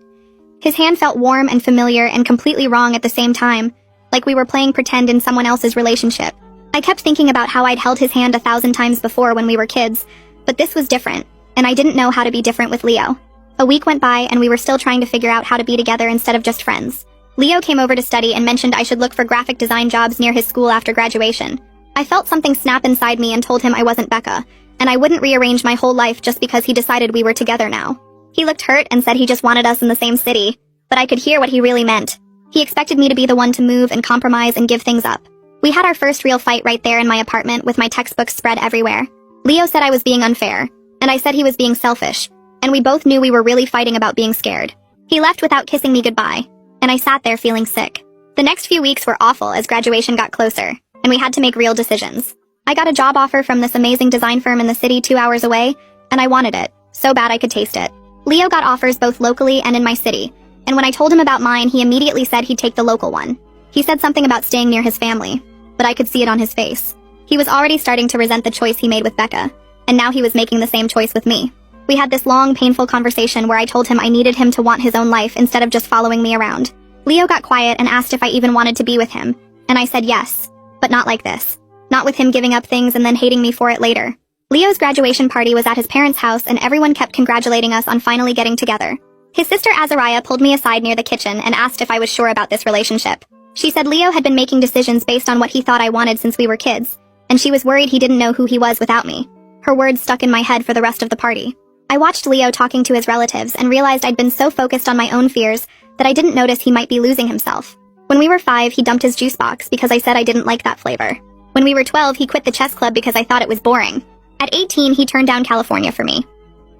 A: His hand felt warm and familiar and completely wrong at the same time, like we were playing pretend in someone else's relationship. I kept thinking about how I'd held his hand 1,000 times before when we were kids, but this was different, and I didn't know how to be different with Leo. A week went by and we were still trying to figure out how to be together instead of just friends. Leo came over to study and mentioned I should look for graphic design jobs near his school after graduation. I felt something snap inside me and told him I wasn't Becca, and I wouldn't rearrange my whole life just because he decided we were together now. He looked hurt and said he just wanted us in the same city, but I could hear what he really meant. He expected me to be the one to move and compromise and give things up. We had our first real fight right there in my apartment with my textbooks spread everywhere. Leo said I was being unfair, and I said he was being selfish, and we both knew we were really fighting about being scared. He left without kissing me goodbye, and I sat there feeling sick. The next few weeks were awful as graduation got closer, and we had to make real decisions. I got a job offer from this amazing design firm in the city 2 hours away, and I wanted it, so bad I could taste it. Leo got offers both locally and in my city, and when I told him about mine, he immediately said he'd take the local one. He said something about staying near his family, but I could see it on his face. He was already starting to resent the choice he made with Becca, and now he was making the same choice with me. We had this long, painful conversation where I told him I needed him to want his own life instead of just following me around. Leo got quiet and asked if I even wanted to be with him, and I said yes, but not like this. Not with him giving up things and then hating me for it later. Leo's graduation party was at his parents' house and everyone kept congratulating us on finally getting together. His sister Azariah pulled me aside near the kitchen and asked if I was sure about this relationship. She said Leo had been making decisions based on what he thought I wanted since we were kids, and she was worried he didn't know who he was without me. Her words stuck in my head for the rest of the party. I watched Leo talking to his relatives and realized I'd been so focused on my own fears that I didn't notice he might be losing himself. When we were 5, he dumped his juice box because I said I didn't like that flavor. When we were 12, he quit the chess club because I thought it was boring. At 18, he turned down California for me.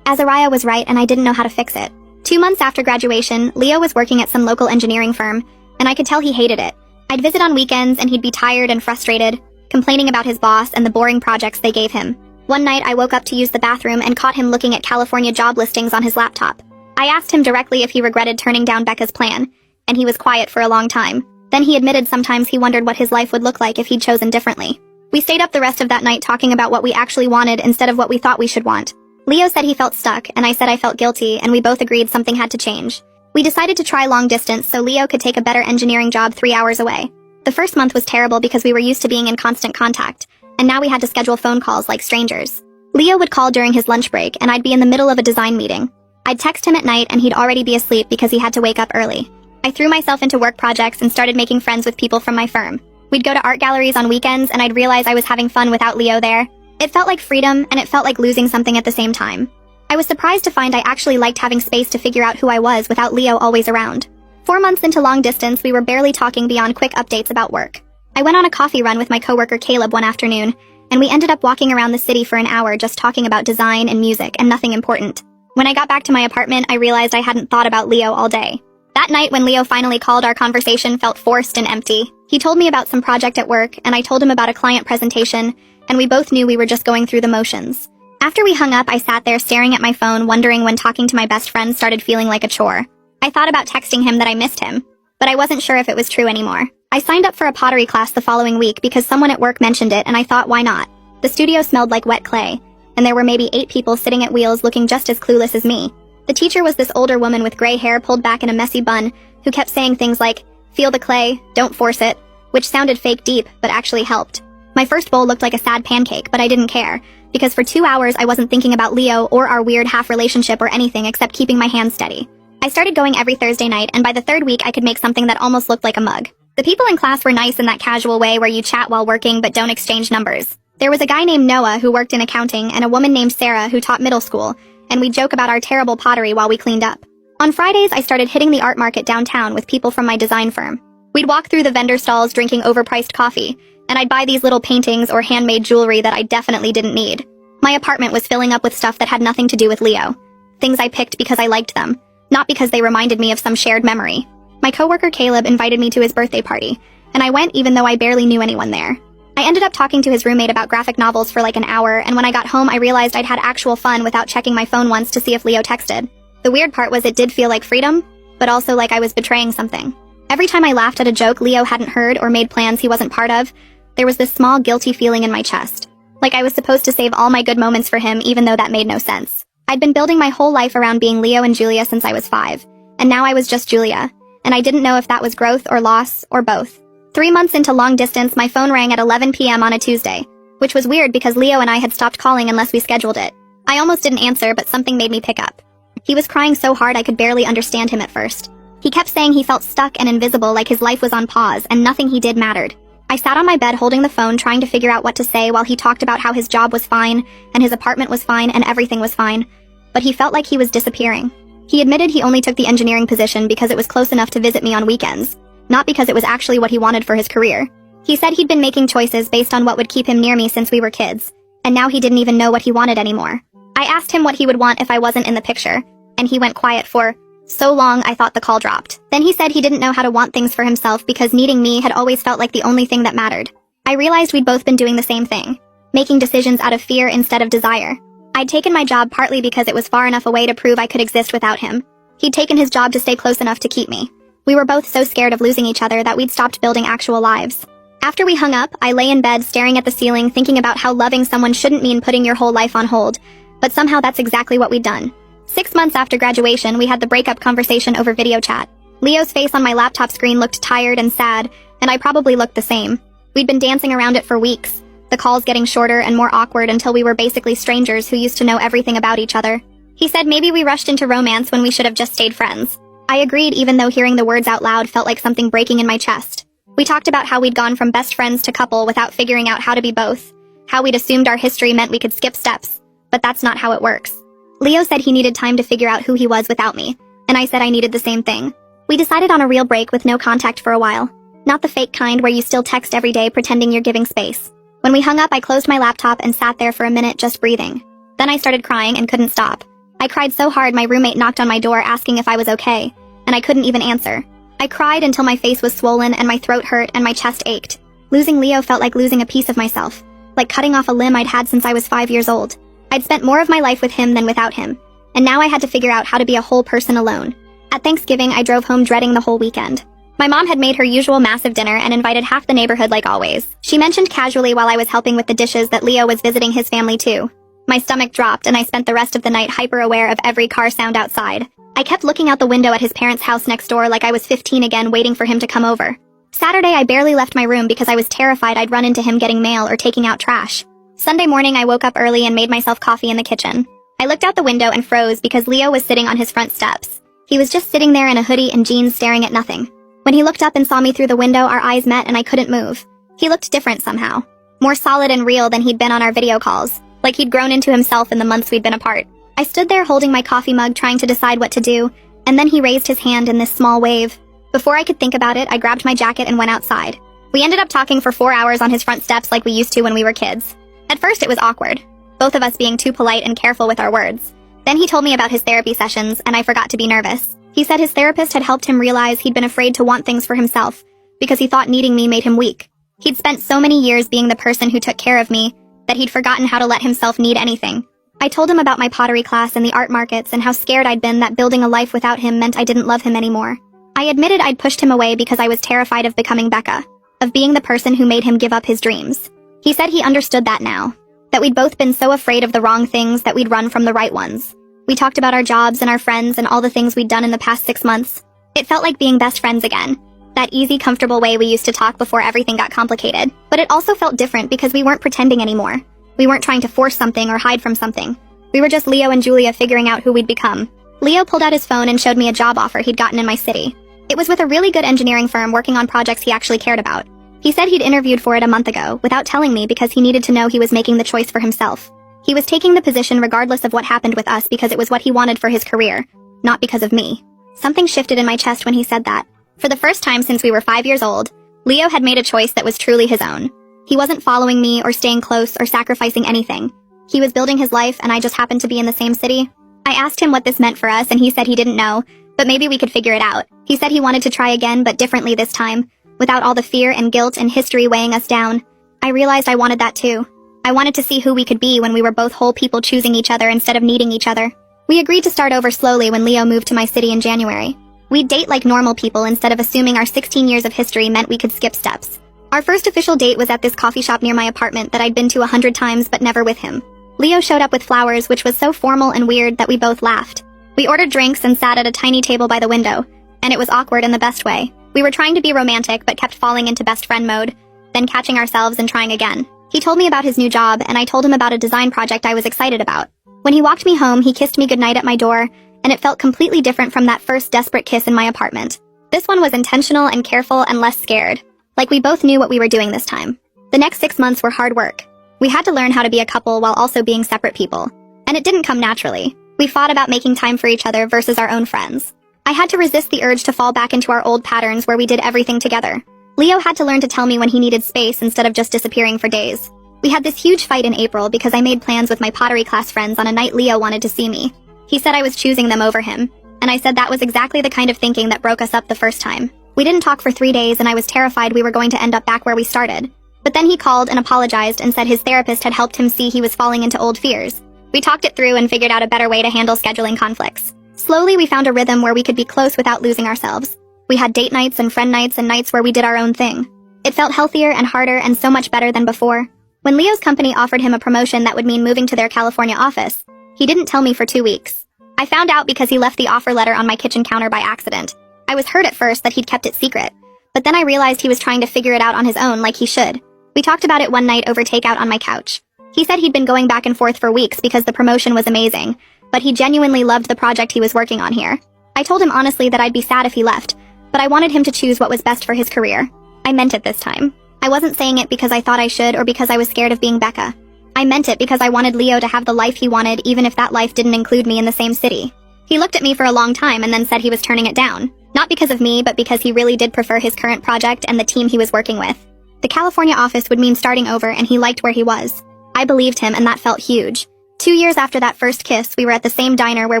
A: Azariah was right and I didn't know how to fix it. 2 months after graduation, Leo was working at some local engineering firm, and I could tell he hated it. I'd visit on weekends and he'd be tired and frustrated, complaining about his boss and the boring projects they gave him. One night, I woke up to use the bathroom and caught him looking at California job listings on his laptop. I asked him directly if he regretted turning down Becca's plan, and he was quiet for a long time. Then he admitted sometimes he wondered what his life would look like if he'd chosen differently. We stayed up the rest of that night talking about what we actually wanted instead of what we thought we should want. Leo said he felt stuck, and I said I felt guilty, and we both agreed something had to change. We decided to try long distance so Leo could take a better engineering job 3 hours away. The first month was terrible because we were used to being in constant contact, and now we had to schedule phone calls like strangers. Leo would call during his lunch break, and I'd be in the middle of a design meeting. I'd text him at night, and he'd already be asleep because he had to wake up early. I threw myself into work projects and started making friends with people from my firm. We'd go to art galleries on weekends, and I'd realize I was having fun without Leo there. It felt like freedom, and it felt like losing something at the same time. I was surprised to find I actually liked having space to figure out who I was without Leo always around. 4 months into long distance, we were barely talking beyond quick updates about work. I went on a coffee run with my coworker Caleb one afternoon, and we ended up walking around the city for an hour just talking about design and music and nothing important. When I got back to my apartment, I realized I hadn't thought about Leo all day. That That night when Leo finally called, our conversation felt forced and empty. He told me about some project at work, and I told him about a client presentation, and we both knew we were just going through the motions. After we hung up, I sat there staring at my phone, wondering when talking to my best friend started feeling like a chore. I thought about texting him that I missed him, but I wasn't sure if it was true anymore. I signed up for a pottery class the following week because someone at work mentioned it, and I thought, why not? The studio smelled like wet clay, and there were maybe 8 people sitting at wheels looking just as clueless as me. The teacher was this older woman with gray hair pulled back in a messy bun who kept saying things like, "Feel the clay, don't force it," which sounded fake deep, but actually helped. My first bowl looked like a sad pancake, but I didn't care, because for 2 hours I wasn't thinking about Leo or our weird half-relationship or anything except keeping my hands steady. I started going every Thursday night, and by the 3rd week I could make something that almost looked like a mug. The people in class were nice in that casual way where you chat while working but don't exchange numbers. There was a guy named Noah who worked in accounting and a woman named Sarah who taught middle school, and we'd joke about our terrible pottery while we cleaned up. On Fridays, I started hitting the art market downtown with people from my design firm. We'd walk through the vendor stalls drinking overpriced coffee, and I'd buy these little paintings or handmade jewelry that I definitely didn't need. My apartment was filling up with stuff that had nothing to do with Leo. Things I picked because I liked them, not because they reminded me of some shared memory. My coworker Caleb invited me to his birthday party, and I went even though I barely knew anyone there. I ended up talking to his roommate about graphic novels for like an hour, and when I got home I realized I'd had actual fun without checking my phone once to see if Leo texted. The weird part was it did feel like freedom, but also like I was betraying something. Every time I laughed at a joke Leo hadn't heard or made plans he wasn't part of, there was this small guilty feeling in my chest. Like I was supposed to save all my good moments for him even though that made no sense. I'd been building my whole life around being Leo and Julia since I was 5, and now I was just Julia, and I didn't know if that was growth or loss or both. 3 months into long distance, my phone rang at 11 p.m. on a Tuesday, which was weird because Leo and I had stopped calling unless we scheduled it. I almost didn't answer, but something made me pick up. He was crying so hard I could barely understand him at first. He kept saying he felt stuck and invisible, like his life was on pause and nothing he did mattered. I sat on my bed holding the phone trying to figure out what to say while he talked about how his job was fine and his apartment was fine and everything was fine, but he felt like he was disappearing. He admitted he only took the engineering position because it was close enough to visit me on weekends, not because it was actually what he wanted for his career. He said he'd been making choices based on what would keep him near me since we were kids, and now he didn't even know what he wanted anymore. I asked him what he would want if I wasn't in the picture, and he went quiet for so long I thought the call dropped. Then he said he didn't know how to want things for himself because needing me had always felt like the only thing that mattered. I realized we'd both been doing the same thing, making decisions out of fear instead of desire. I'd taken my job partly because it was far enough away to prove I could exist without him. He'd taken his job to stay close enough to keep me. We were both so scared of losing each other that we'd stopped building actual lives. After we hung up, I lay in bed staring at the ceiling thinking about how loving someone shouldn't mean putting your whole life on hold, but somehow that's exactly what we'd done. 6 months after graduation, we had the breakup conversation over video chat. Leo's face on my laptop screen looked tired and sad, and I probably looked the same. We'd been dancing around it for weeks, the calls getting shorter and more awkward until we were basically strangers who used to know everything about each other. He said maybe we rushed into romance when we should have just stayed friends. I agreed, even though hearing the words out loud felt like something breaking in my chest. We talked about how we'd gone from best friends to couple without figuring out how to be both, how we'd assumed our history meant we could skip steps, but that's not how it works. Leo said he needed time to figure out who he was without me, and I said I needed the same thing. We decided on a real break with no contact for a while. Not the fake kind where you still text every day pretending you're giving space. When we hung up, I closed my laptop and sat there for a minute just breathing. Then I started crying and couldn't stop. I cried so hard my roommate knocked on my door asking if I was okay, and I couldn't even answer. I cried until my face was swollen and my throat hurt and my chest ached. Losing Leo felt like losing a piece of myself, like cutting off a limb I'd had since I was 5 years old. I'd spent more of my life with him than without him, and now I had to figure out how to be a whole person alone. At Thanksgiving, I drove home dreading the whole weekend. My mom had made her usual massive dinner and invited half the neighborhood like always. She mentioned casually while I was helping with the dishes that Leo was visiting his family too. My stomach dropped and I spent the rest of the night hyper-aware of every car sound outside. I kept looking out the window at his parents' house next door like I was 15 again, waiting for him to come over. Saturday, I barely left my room because I was terrified I'd run into him getting mail or taking out trash. Sunday morning, I woke up early and made myself coffee in the kitchen. I looked out the window and froze because Leo was sitting on his front steps. He was just sitting there in a hoodie and jeans staring at nothing. When he looked up and saw me through the window, our eyes met and I couldn't move. He looked different somehow. More solid and real than he'd been on our video calls, like he'd grown into himself in the months we'd been apart. I stood there holding my coffee mug trying to decide what to do, and then he raised his hand in this small wave. Before I could think about it, I grabbed my jacket and went outside. We ended up talking for 4 hours on his front steps like we used to when we were kids. At first it was awkward, both of us being too polite and careful with our words. Then he told me about his therapy sessions, and I forgot to be nervous. He said his therapist had helped him realize he'd been afraid to want things for himself because he thought needing me made him weak. He'd spent so many years being the person who took care of me that he'd forgotten how to let himself need anything. I told him about my pottery class and the art markets and how scared I'd been that building a life without him meant I didn't love him anymore. I admitted I'd pushed him away because I was terrified of becoming Becca, of being the person who made him give up his dreams. He said he understood that now, that we'd both been so afraid of the wrong things that we'd run from the right ones. We talked about our jobs and our friends and all the things we'd done in the past 6 months. It felt like being best friends again. That easy, comfortable way we used to talk before everything got complicated. But it also felt different because we weren't pretending anymore. We weren't trying to force something or hide from something. We were just Leo and Julia figuring out who we'd become. Leo pulled out his phone and showed me a job offer he'd gotten in my city. It was with a really good engineering firm working on projects he actually cared about. He said he'd interviewed for it a month ago, without telling me because he needed to know he was making the choice for himself. He was taking the position regardless of what happened with us because it was what he wanted for his career, not because of me. Something shifted in my chest when he said that. For the first time since we were 5 years old, Leo had made a choice that was truly his own. He wasn't following me or staying close or sacrificing anything. He was building his life and I just happened to be in the same city. I asked him what this meant for us and he said he didn't know, but maybe we could figure it out. He said he wanted to try again but differently this time, without all the fear and guilt and history weighing us down. I realized I wanted that too. I wanted to see who we could be when we were both whole people choosing each other instead of needing each other. We agreed to start over slowly when Leo moved to my city in January. We'd date like normal people instead of assuming our 16 years of history meant we could skip steps. Our first official date was at this coffee shop near my apartment that I'd been to 100 times but never with him. Leo showed up with flowers, which was so formal and weird that we both laughed. We ordered drinks and sat at a tiny table by the window, and it was awkward in the best way. We were trying to be romantic but kept falling into best friend mode, then catching ourselves and trying again. He told me about his new job, and I told him about a design project I was excited about. When he walked me home, he kissed me goodnight at my door, and it felt completely different from that first desperate kiss in my apartment. This one was intentional and careful and less scared, like we both knew what we were doing this time. The next 6 months were hard work. We had to learn how to be a couple while also being separate people, and it didn't come naturally. We fought about making time for each other versus our own friends. I had to resist the urge to fall back into our old patterns where we did everything together. Leo had to learn to tell me when he needed space instead of just disappearing for days. We had this huge fight in April because I made plans with my pottery class friends on a night Leo wanted to see me. He said I was choosing them over him, and I said that was exactly the kind of thinking that broke us up the first time. We didn't talk for 3 days and I was terrified we were going to end up back where we started. But then he called and apologized and said his therapist had helped him see he was falling into old fears. We talked it through and figured out a better way to handle scheduling conflicts. Slowly we found a rhythm where we could be close without losing ourselves. We had date nights and friend nights and nights where we did our own thing. It felt healthier and harder and so much better than before. When Leo's company offered him a promotion that would mean moving to their California office, he didn't tell me for 2 weeks. I found out because he left the offer letter on my kitchen counter by accident. I was hurt at first that he'd kept it secret, but then I realized he was trying to figure it out on his own like he should. We talked about it one night over takeout on my couch. He said he'd been going back and forth for weeks because the promotion was amazing, but he genuinely loved the project he was working on here. I told him honestly that I'd be sad if he left, but I wanted him to choose what was best for his career. I meant it this time. I wasn't saying it because I thought I should or because I was scared of being Becca. I meant it because I wanted Leo to have the life he wanted even if that life didn't include me in the same city. He looked at me for a long time and then said he was turning it down. Not because of me, but because he really did prefer his current project and the team he was working with. The California office would mean starting over and he liked where he was. I believed him and that felt huge. 2 years after that first kiss, we were at the same diner where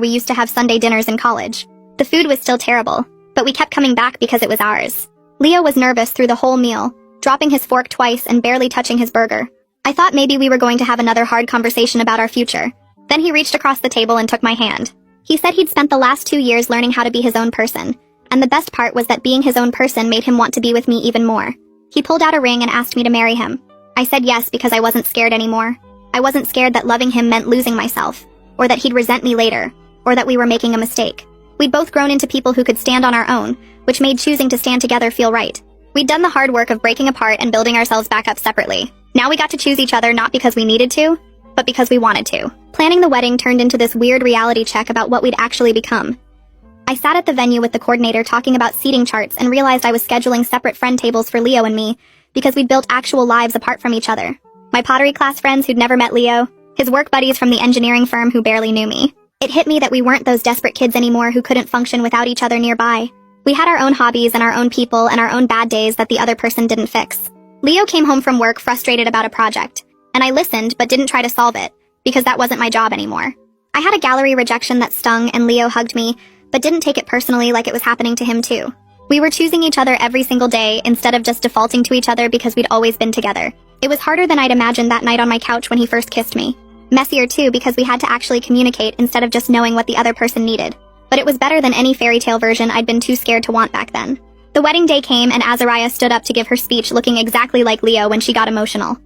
A: we used to have Sunday dinners in college. The food was still terrible, but we kept coming back because it was ours. Leo was nervous through the whole meal, dropping his fork twice and barely touching his burger. I thought maybe we were going to have another hard conversation about our future. Then he reached across the table and took my hand. He said he'd spent the last 2 years learning how to be his own person, and the best part was that being his own person made him want to be with me even more. He pulled out a ring and asked me to marry him. I said yes because I wasn't scared anymore. I wasn't scared that loving him meant losing myself, or that he'd resent me later, or that we were making a mistake. We'd both grown into people who could stand on our own, which made choosing to stand together feel right. We'd done the hard work of breaking apart and building ourselves back up separately. Now we got to choose each other not because we needed to, but because we wanted to. Planning the wedding turned into this weird reality check about what we'd actually become. I sat at the venue with the coordinator talking about seating charts and realized I was scheduling separate friend tables for Leo and me because we'd built actual lives apart from each other. My pottery class friends who'd never met Leo, his work buddies from the engineering firm who barely knew me. It hit me that we weren't those desperate kids anymore who couldn't function without each other nearby. We had our own hobbies and our own people and our own bad days that the other person didn't fix. Leo came home from work frustrated about a project, and I listened but didn't try to solve it, because that wasn't my job anymore. I had a gallery rejection that stung and Leo hugged me, but didn't take it personally like it was happening to him too. We were choosing each other every single day instead of just defaulting to each other because we'd always been together. It was harder than I'd imagined that night on my couch when he first kissed me. Messier too because we had to actually communicate instead of just knowing what the other person needed. But it was better than any fairy tale version I'd been too scared to want back then. The wedding day came and Azariah stood up to give her speech looking exactly like Leo when she got emotional.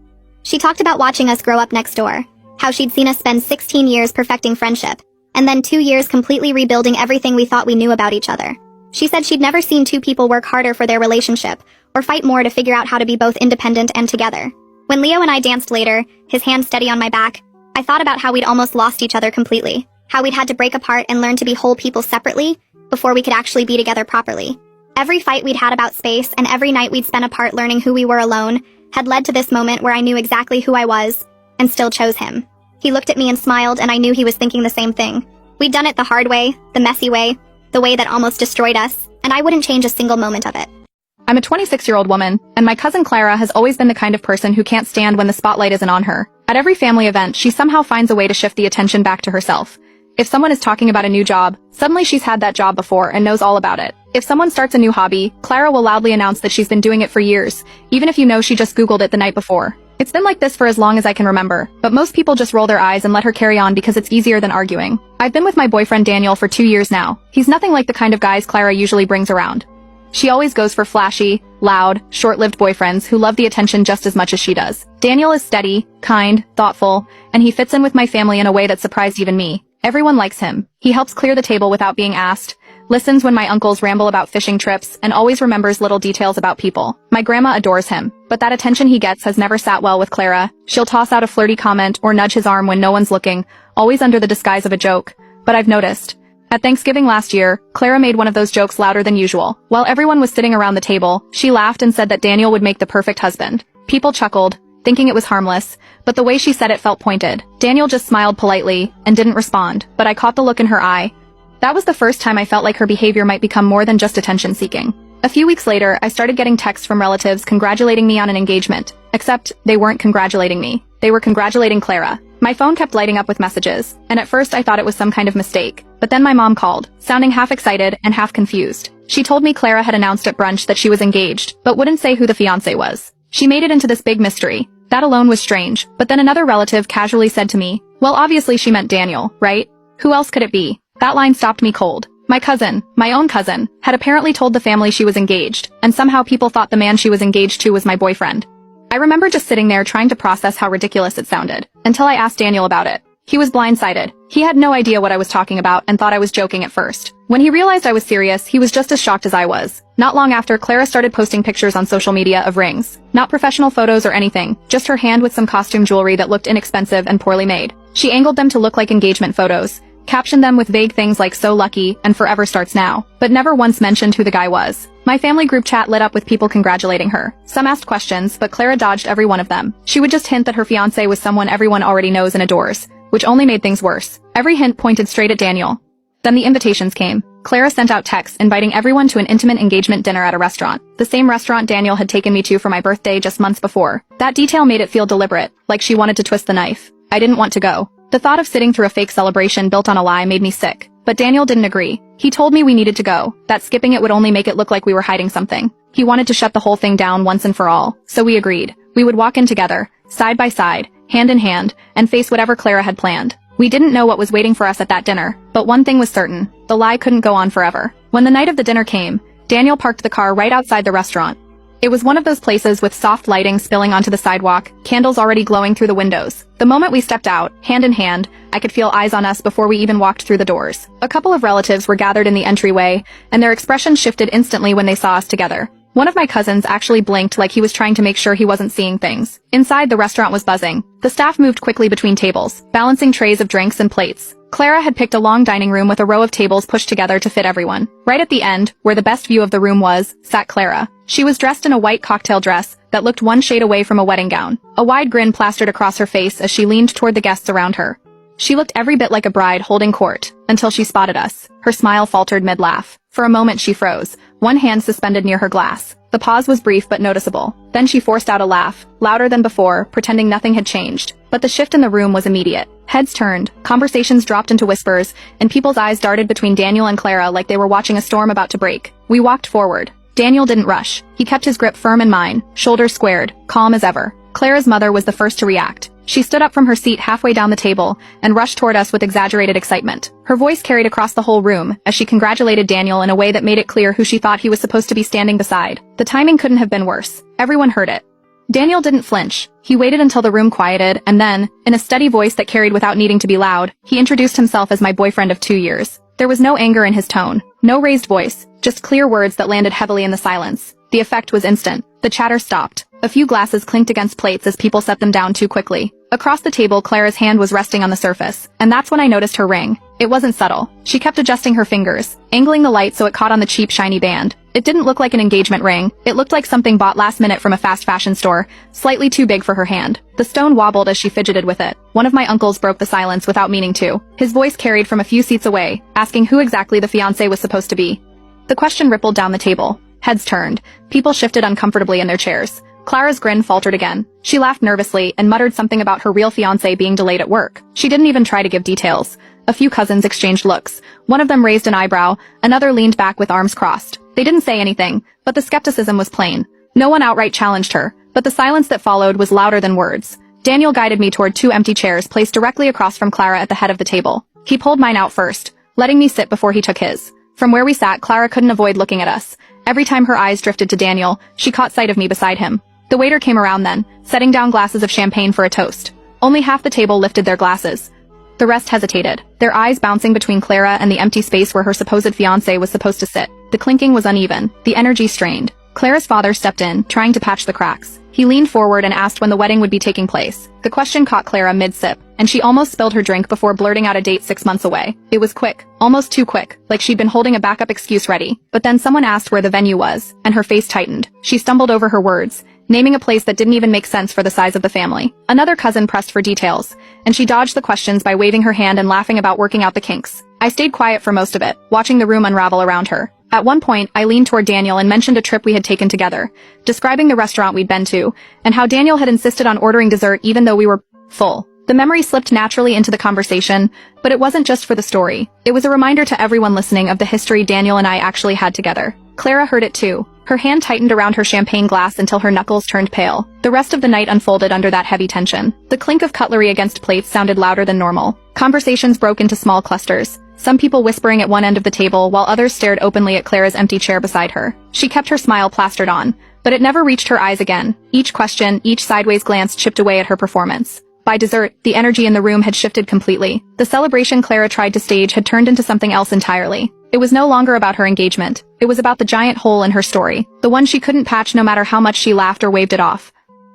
A: She talked about watching us grow up next door, how she'd seen us spend 16 years perfecting friendship, and then 2 years completely rebuilding everything we thought we knew about each other. She said she'd never seen two people work harder for their relationship, or fight more to figure out how to be both independent and together. When Leo and I danced later, his hand steady on my back, I thought about how we'd almost lost each other completely, how we'd had to break apart and learn to be whole people separately before we could actually be together properly. Every fight we'd had about space and every night we'd spent apart learning who we were alone had led to this moment where I knew exactly who I was and still chose him. He looked at me and smiled, and I knew he was thinking the same thing. We'd done it the hard way, the messy way, the way that almost destroyed us, and I wouldn't change a single moment of it.
B: I'm a 26-year-old woman, and my cousin Clara has always been the kind of person who can't stand when the spotlight isn't on her. At every family event, she somehow finds a way to shift the attention back to herself. If someone is talking about a new job, suddenly she's had that job before and knows all about it. If someone starts a new hobby, Clara will loudly announce that she's been doing it for years, even if you know she just Googled it the night before. It's been like this for as long as I can remember, but most people just roll their eyes and let her carry on because it's easier than arguing. I've been with my boyfriend Daniel for 2 years now. He's nothing like the kind of guys Clara usually brings around. She always goes for flashy, loud, short-lived boyfriends who love the attention just as much as she does. Daniel is steady, kind, thoughtful, and he fits in with my family in a way that surprised even me. Everyone likes him. He helps clear the table without being asked, listens when my uncles ramble about fishing trips, and always remembers little details about people. My grandma adores him, but that attention he gets has never sat well with Clara. She'll toss out a flirty comment or nudge his arm when no one's looking, always under the disguise of a joke. But I've noticed. At Thanksgiving last year, Clara made one of those jokes louder than usual. While everyone was sitting around the table, she laughed and said that Daniel would make the perfect husband. People chuckled, thinking it was harmless, but the way she said it felt pointed. Daniel just smiled politely and didn't respond, but I caught the look in her eye. That was the first time I felt like her behavior might become more than just attention-seeking. A few weeks later, I started getting texts from relatives congratulating me on an engagement. Except, they weren't congratulating me. They were congratulating Clara. My phone kept lighting up with messages, and at first I thought it was some kind of mistake. But then my mom called, sounding half excited and half confused. She told me Clara had announced at brunch that she was engaged, but wouldn't say who the fiancé was. She made it into this big mystery. That alone was strange, but then another relative casually said to me, well, obviously she meant Daniel, right? Who else could it be? That line stopped me cold. My cousin, my own cousin, had apparently told the family she was engaged, and somehow people thought the man she was engaged to was my boyfriend. I remember just sitting there trying to process how ridiculous it sounded, until I asked Daniel about it. He was blindsided. He had no idea what I was talking about and thought I was joking at first. When he realized I was serious, he was just as shocked as I was. Not long after, Clara started posting pictures on social media of rings. Not professional photos or anything, just her hand with some costume jewelry that looked inexpensive and poorly made. She angled them to look like engagement photos, captioned them with vague things like "so lucky" and "forever starts now," but never once mentioned who the guy was. My family group chat lit up with people congratulating her. Some asked questions, but Clara dodged every one of them. She would just hint that her fiancé was someone everyone already knows and adores, which only made things worse. Every hint pointed straight at Daniel. Then the invitations came. Clara sent out texts inviting everyone to an intimate engagement dinner at a restaurant. The same restaurant Daniel had taken me to for my birthday just months before. That detail made it feel deliberate, like she wanted to twist the knife. I didn't want to go. The thought of sitting through a fake celebration built on a lie made me sick. But Daniel didn't agree. He told me we needed to go, that skipping it would only make it look like we were hiding something. He wanted to shut the whole thing down once and for all. So we agreed. We would walk in together, side by side, hand in hand, and face whatever Clara had planned. We didn't know what was waiting for us at that dinner, but one thing was certain. The lie couldn't go on forever. When the night of the dinner came, Daniel parked the car right outside the restaurant. It was one of those places with soft lighting spilling onto the sidewalk, candles already glowing through the windows. The moment we stepped out, hand in hand, I could feel eyes on us before we even walked through the doors. A couple of relatives were gathered in the entryway, and their expressions shifted instantly when they saw us together. One of my cousins actually blinked like he was trying to make sure he wasn't seeing things. Inside, the restaurant was buzzing. The staff moved quickly between tables, balancing trays of drinks and plates. Clara had picked a long dining room with a row of tables pushed together to fit everyone. Right at the end, where the best view of the room was, sat Clara. She was dressed in a white cocktail dress that looked one shade away from a wedding gown. A wide grin plastered across her face as she leaned toward the guests around her. She looked every bit like a bride holding court, until she spotted us. Her smile faltered mid-laugh. For a moment she froze, one hand suspended near her glass. The pause was brief but noticeable. Then she forced out a laugh, louder than before, pretending nothing had changed. But the shift in the room was immediate. Heads turned, conversations dropped into whispers, and people's eyes darted between Daniel and Clara like they were watching a storm about to break. We walked forward. Daniel didn't rush. He kept his grip firm in mine, shoulders squared, calm as ever. Clara's mother was the first to react. She stood up from her seat halfway down the table and rushed toward us with exaggerated excitement. Her voice carried across the whole room as she congratulated Daniel in a way that made it clear who she thought he was supposed to be standing beside. The timing couldn't have been worse. Everyone heard it. Daniel didn't flinch. He waited until the room quieted, and then, in a steady voice that carried without needing to be loud, he introduced himself as my boyfriend of 2 years. There was no anger in his tone, no raised voice, just clear words that landed heavily in the silence. The effect was instant. The chatter stopped. A few glasses clinked against plates as people set them down too quickly. Across the table, Clara's hand was resting on the surface, and that's when I noticed her ring. It wasn't subtle. She kept adjusting her fingers, angling the light so it caught on the cheap, shiny band. It didn't look like an engagement ring. It looked like something bought last minute from a fast fashion store, slightly too big for her hand. The stone wobbled as she fidgeted with it. One of my uncles broke the silence without meaning to. His voice carried from a few seats away, asking who exactly the fiancé was supposed to be. The question rippled down the table. Heads turned. People shifted uncomfortably in their chairs. Clara's grin faltered again. She laughed nervously and muttered something about her real fiancé being delayed at work. She didn't even try to give details. A few cousins exchanged looks. One of them raised an eyebrow, another leaned back with arms crossed. They didn't say anything, but the skepticism was plain. No one outright challenged her, but the silence that followed was louder than words. Daniel guided me toward 2 empty chairs placed directly across from Clara at the head of the table. He pulled mine out first, letting me sit before he took his. From where we sat, Clara couldn't avoid looking at us. Every time her eyes drifted to Daniel, she caught sight of me beside him. The waiter came around then, setting down glasses of champagne for a toast. Only half the table lifted their glasses. The rest hesitated, their eyes bouncing between Clara and the empty space where her supposed fiancé was supposed to sit. The clinking was uneven, the energy strained. Clara's father stepped in, trying to patch the cracks. He leaned forward and asked when the wedding would be taking place. The question caught Clara mid-sip, and she almost spilled her drink before blurting out a date 6 months away. It was quick, almost too quick, like she'd been holding a backup excuse ready. But then someone asked where the venue was, and her face tightened. She stumbled over her words, naming a place that didn't even make sense for the size of the family. Another cousin pressed for details, and she dodged the questions by waving her hand and laughing about working out the kinks. I stayed quiet for most of it, watching the room unravel around her. At one point, I leaned toward Daniel and mentioned a trip we had taken together, describing the restaurant we'd been to, and how Daniel had insisted on ordering dessert even though we were full. The memory slipped naturally into the conversation, but it wasn't just for the story. It was a reminder to everyone listening of the history Daniel and I actually had together. Clara heard it too. Her hand tightened around her champagne glass until her knuckles turned pale. The rest of the night unfolded under that heavy tension. The clink of cutlery against plates sounded louder than normal. Conversations broke into small clusters, some people whispering at one end of the table while others stared openly at Clara's empty chair beside her. She kept her smile plastered on, but it never reached her eyes again. Each question, each sideways glance chipped away at her performance. By dessert, the energy in the room had shifted completely. The celebration Clara tried to stage had turned into something else entirely. It was no longer about her engagement. It was about the giant hole in her story, the one she couldn't patch no matter how much she laughed or waved it off.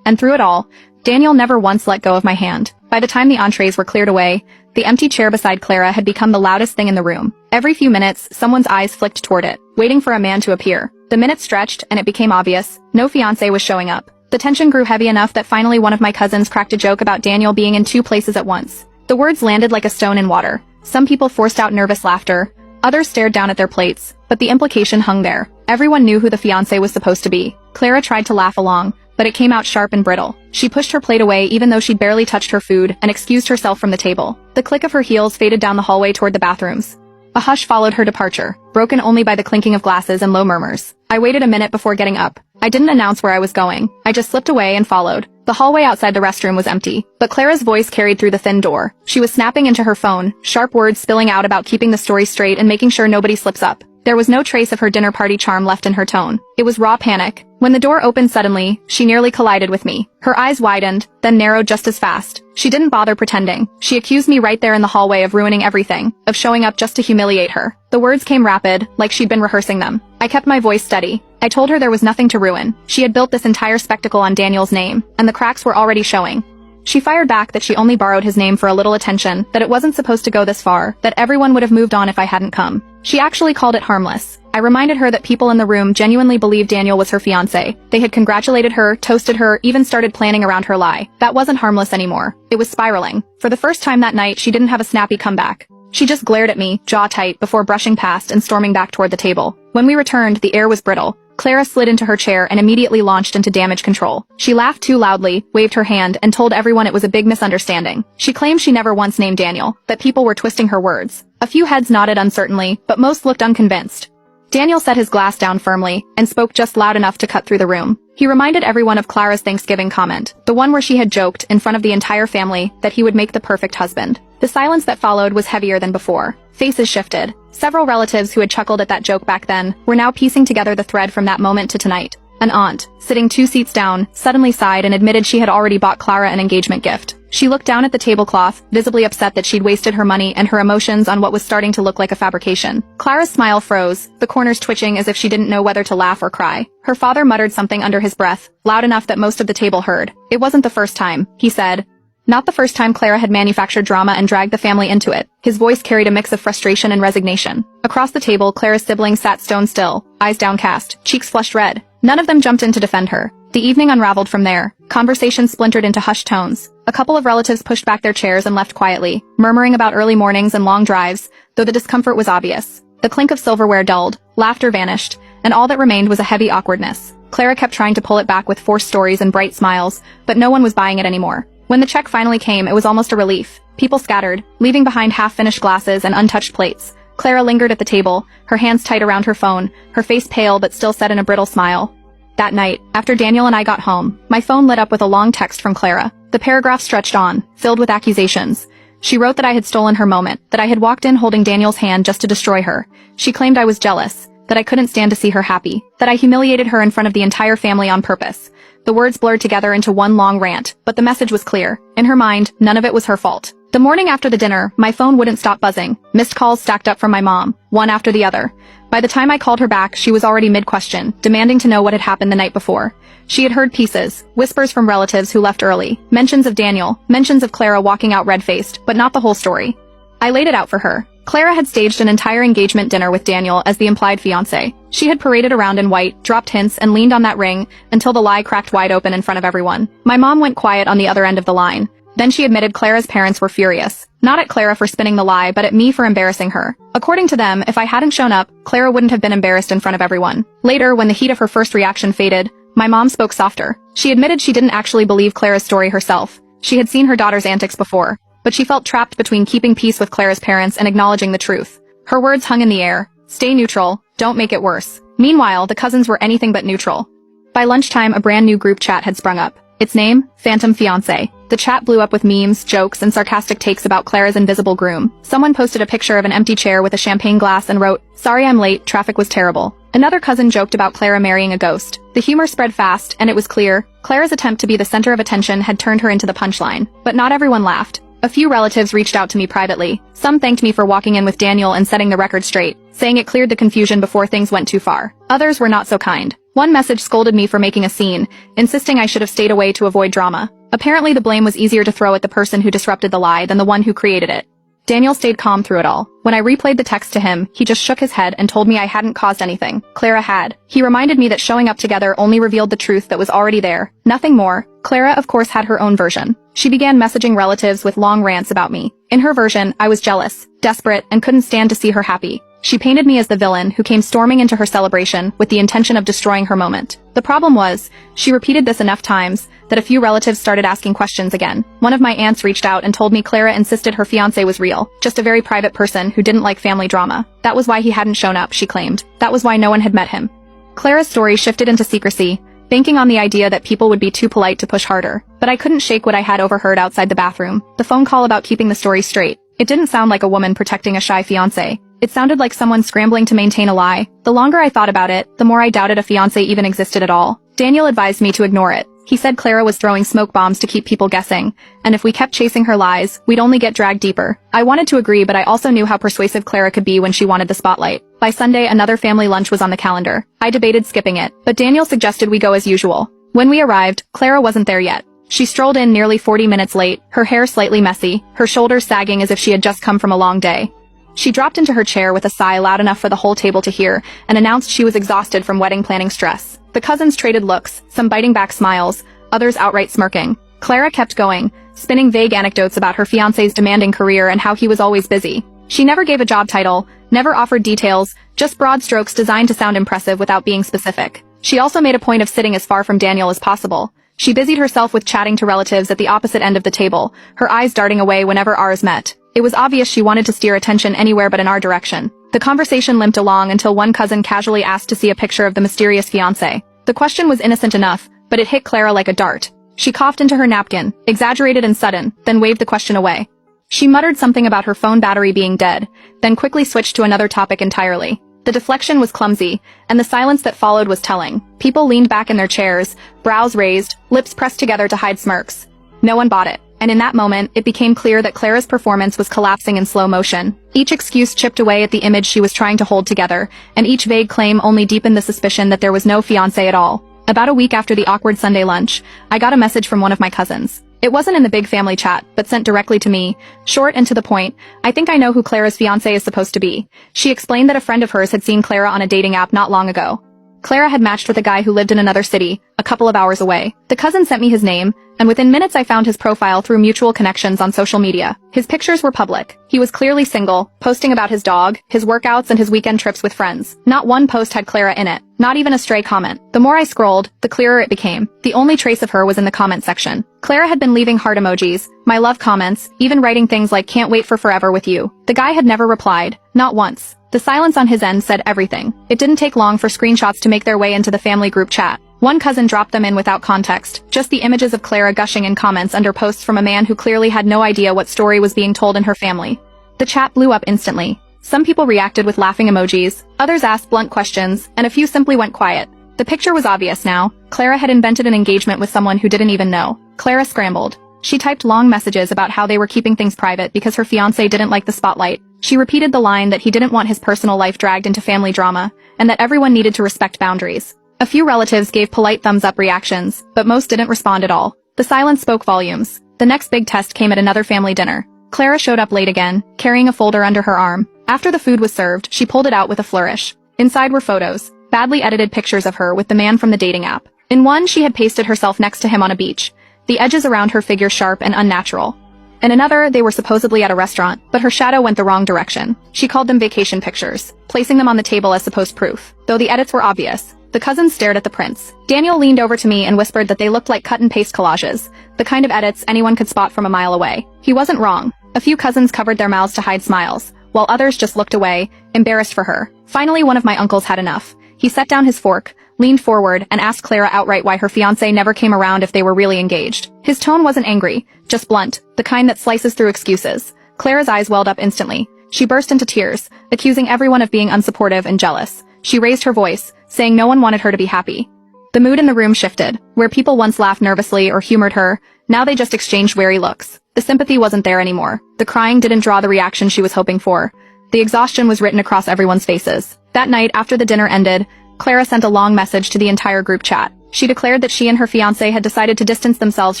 B: And through it all, Daniel never once let go of my hand. By the time the entrees were cleared away, the empty chair beside Clara had become the loudest thing in the room. Every few minutes, someone's eyes flicked toward it, waiting for a man to appear. The minutes stretched, and it became obvious. No fiancé was showing up. The tension grew heavy enough that finally one of my cousins cracked a joke about Daniel being in 2 places at once. The words landed like a stone in water. Some people forced out nervous laughter. Others stared down at their plates, but the implication hung there. Everyone knew who the fiancé was supposed to be. Clara tried to laugh along, but it came out sharp and brittle. She pushed her plate away even though she'd barely touched her food and excused herself from the table. The click of her heels faded down the hallway toward the bathrooms. A hush followed her departure, broken only by the clinking of glasses and low murmurs. I waited a minute before getting up. I didn't announce where I was going. I just slipped away and followed. The hallway outside the restroom was empty, but Clara's voice carried through the thin door. She was snapping into her phone, sharp words spilling out about keeping the story straight and making sure nobody slips up. There was no trace of her dinner party charm left in her tone. It was raw panic. When the door opened suddenly, she nearly collided with me. Her eyes widened, then narrowed just as fast. She didn't bother pretending. She accused me right there in the hallway of ruining everything, of showing up just to humiliate her. The words came rapid, like she'd been rehearsing them. I kept my voice steady. I told her there was nothing to ruin. She had built this entire spectacle on Daniel's name, and the cracks were already showing. She fired back that she only borrowed his name for a little attention, that it wasn't supposed to go this far, that everyone would have moved on if I hadn't come. She actually called it harmless. I reminded her that people in the room genuinely believed Daniel was her fiancé. They had congratulated her, toasted her, even started planning around her lie. That wasn't harmless anymore. It was spiraling. For the first time that night, she didn't have a snappy comeback. She just glared at me, jaw tight, before brushing past and storming back toward the table. When we returned, the air was brittle. Clara slid into her chair and immediately launched into damage control. She laughed too loudly, waved her hand, and told everyone it was a big misunderstanding. She claimed she never once named Daniel, that people were twisting her words. A few heads nodded uncertainly, but most looked unconvinced. Daniel set his glass down firmly, and spoke just loud enough to cut through the room. He reminded everyone of Clara's Thanksgiving comment, the one where she had joked, in front of the entire family, that he would make the perfect husband. The silence that followed was heavier than before. Faces shifted. Several relatives who had chuckled at that joke back then were now piecing together the thread from that moment to tonight. An aunt, sitting 2 seats down, suddenly sighed and admitted she had already bought Clara an engagement gift. She looked down at the tablecloth, visibly upset that she'd wasted her money and her emotions on what was starting to look like a fabrication. Clara's smile froze, the corners twitching as if she didn't know whether to laugh or cry. Her father muttered something under his breath, loud enough that most of the table heard. It wasn't the first time, he said. Not the first time Clara had manufactured drama and dragged the family into it. His voice carried a mix of frustration and resignation. Across the table, Clara's siblings sat stone still, eyes downcast, cheeks flushed red. None of them jumped in to defend her. The evening unraveled from there. Conversation splintered into hushed tones. A couple of relatives pushed back their chairs and left quietly, murmuring about early mornings and long drives, though the discomfort was obvious. The clink of silverware dulled, laughter vanished, and all that remained was a heavy awkwardness. Clara kept trying to pull it back with forced stories and bright smiles, but no one was buying it anymore. When the check finally came, it was almost a relief. People scattered, leaving behind half-finished glasses and untouched plates. Clara lingered at the table, her hands tight around her phone, her face pale but still set in a brittle smile. That night, after Daniel and I got home, my phone lit up with a long text from Clara. The paragraph stretched on, filled with accusations. She wrote that I had stolen her moment, that I had walked in holding Daniel's hand just to destroy her. She claimed I was jealous, that I couldn't stand to see her happy, that I humiliated her in front of the entire family on purpose. The words blurred together into one long rant, but the message was clear. In her mind, none of it was her fault. The morning after the dinner, my phone wouldn't stop buzzing. Missed calls stacked up from my mom, one after the other. By the time I called her back, she was already mid-question, demanding to know what had happened the night before. She had heard pieces, whispers from relatives who left early, mentions of Daniel, mentions of Clara walking out red-faced, but not the whole story. I laid it out for her. Clara had staged an entire engagement dinner with Daniel as the implied fiancé. She had paraded around in white, dropped hints, and leaned on that ring until the lie cracked wide open in front of everyone. My mom went quiet on the other end of the line. Then she admitted Clara's parents were furious. Not at Clara for spinning the lie, but at me for embarrassing her. According to them, if I hadn't shown up, Clara wouldn't have been embarrassed in front of everyone. Later, when the heat of her first reaction faded, my mom spoke softer. She admitted she didn't actually believe Clara's story herself. She had seen her daughter's antics before, but she felt trapped between keeping peace with Clara's parents and acknowledging the truth. Her words hung in the air. Stay neutral, don't make it worse. Meanwhile, the cousins were anything but neutral. By lunchtime, a brand new group chat had sprung up. Its name? Phantom Fiancé. The chat blew up with memes, jokes, and sarcastic takes about Clara's invisible groom. Someone posted a picture of an empty chair with a champagne glass and wrote, "Sorry I'm late, traffic was terrible." Another cousin joked about Clara marrying a ghost. The humor spread fast, and it was clear, Clara's attempt to be the center of attention had turned her into the punchline. But not everyone laughed. A few relatives reached out to me privately. Some thanked me for walking in with Daniel and setting the record straight, saying it cleared the confusion before things went too far. Others were not so kind. One message scolded me for making a scene, insisting I should have stayed away to avoid drama. Apparently the blame was easier to throw at the person who disrupted the lie than the one who created it. Daniel stayed calm through it all. When I replayed the text to him, he just shook his head and told me I hadn't caused anything. Clara had. He reminded me that showing up together only revealed the truth that was already there. Nothing more. Clara, of course, had her own version. She began messaging relatives with long rants about me. In her version, I was jealous, desperate, and couldn't stand to see her happy. She painted me as the villain who came storming into her celebration with the intention of destroying her moment. The problem was, she repeated this enough times that a few relatives started asking questions again. One of my aunts reached out and told me Clara insisted her fiancé was real, just a very private person who didn't like family drama. That was why he hadn't shown up, she claimed. That was why no one had met him. Clara's story shifted into secrecy, banking on the idea that people would be too polite to push harder. But I couldn't shake what I had overheard outside the bathroom. The phone call about keeping the story straight. It didn't sound like a woman protecting a shy fiancé. It sounded like someone scrambling to maintain a lie. The longer I thought about it, the more I doubted a fiancé even existed at all. Daniel advised me to ignore it. He said Clara was throwing smoke bombs to keep people guessing, and if we kept chasing her lies, we'd only get dragged deeper. I wanted to agree, but I also knew how persuasive Clara could be when she wanted the spotlight. By Sunday, another family lunch was on the calendar. I debated skipping it, but Daniel suggested we go as usual. When we arrived, Clara wasn't there yet. She strolled in nearly 40 minutes late, her hair slightly messy, her shoulders sagging as if she had just come from a long day. She dropped into her chair with a sigh loud enough for the whole table to hear and announced she was exhausted from wedding planning stress. The cousins traded looks, some biting back smiles, others outright smirking. Clara kept going, spinning vague anecdotes about her fiancé's demanding career and how he was always busy. She never gave a job title, never offered details, just broad strokes designed to sound impressive without being specific. She also made a point of sitting as far from Daniel as possible. She busied herself with chatting to relatives at the opposite end of the table, her eyes darting away whenever ours met. It was obvious she wanted to steer attention anywhere but in our direction. The conversation limped along until one cousin casually asked to see a picture of the mysterious fiancé. The question was innocent enough, but it hit Clara like a dart. She coughed into her napkin, exaggerated and sudden, then waved the question away. She muttered something about her phone battery being dead, then quickly switched to another topic entirely. The deflection was clumsy, and the silence that followed was telling. People leaned back in their chairs, brows raised, lips pressed together to hide smirks. No one bought it, and in that moment, it became clear that Clara's performance was collapsing in slow motion. Each excuse chipped away at the image she was trying to hold together, and each vague claim only deepened the suspicion that there was no fiancé at all. About a week after the awkward Sunday lunch, I got a message from one of my cousins. It wasn't in the big family chat, but sent directly to me, short and to the point. I think I know who Clara's fiancé is supposed to be. She explained that a friend of hers had seen Clara on a dating app not long ago. Clara had matched with a guy who lived in another city, a couple of hours away. The cousin sent me his name, and within minutes I found his profile through mutual connections on social media. His pictures were public. He was clearly single, posting about his dog, his workouts, and his weekend trips with friends. Not one post had Clara in it, not even a stray comment. The more I scrolled, the clearer it became. The only trace of her was in the comment section. Clara had been leaving heart emojis, my love comments, even writing things like "can't wait for forever with you." The guy had never replied, not once. The silence on his end said everything. It didn't take long for screenshots to make their way into the family group chat. One cousin dropped them in without context, just the images of Clara gushing in comments under posts from a man who clearly had no idea what story was being told in her family. The chat blew up instantly. Some people reacted with laughing emojis, others asked blunt questions, and a few simply went quiet. The picture was obvious now. Clara had invented an engagement with someone who didn't even know. Clara scrambled. She typed long messages about how they were keeping things private because her fiancé didn't like the spotlight. She repeated the line that he didn't want his personal life dragged into family drama, and that everyone needed to respect boundaries. A few relatives gave polite thumbs-up reactions, but most didn't respond at all. The silence spoke volumes. The next big test came at another family dinner. Clara showed up late again, carrying a folder under her arm. After the food was served, she pulled it out with a flourish. Inside were photos, badly edited pictures of her with the man from the dating app. In one, she had pasted herself next to him on a beach, the edges around her figure sharp and unnatural. In another, they were supposedly at a restaurant, but her shadow went the wrong direction. She called them vacation pictures, placing them on the table as supposed proof. Though the edits were obvious, the cousins stared at the prints. Daniel leaned over to me and whispered that they looked like cut-and-paste collages, the kind of edits anyone could spot from a mile away. He wasn't wrong. A few cousins covered their mouths to hide smiles, while others just looked away, embarrassed for her. Finally, one of my uncles had enough. He set down his fork, leaned forward, and asked Clara outright why her fiancé never came around if they were really engaged. His tone wasn't angry, just blunt, the kind that slices through excuses. Clara's eyes welled up instantly. She burst into tears, accusing everyone of being unsupportive and jealous. She raised her voice, saying no one wanted her to be happy. The mood in the room shifted. Where people once laughed nervously or humored her, now they just exchanged wary looks. The sympathy wasn't there anymore. The crying didn't draw the reaction she was hoping for. The exhaustion was written across everyone's faces. That night, after the dinner ended, Clara sent a long message to the entire group chat. She declared that she and her fiancé had decided to distance themselves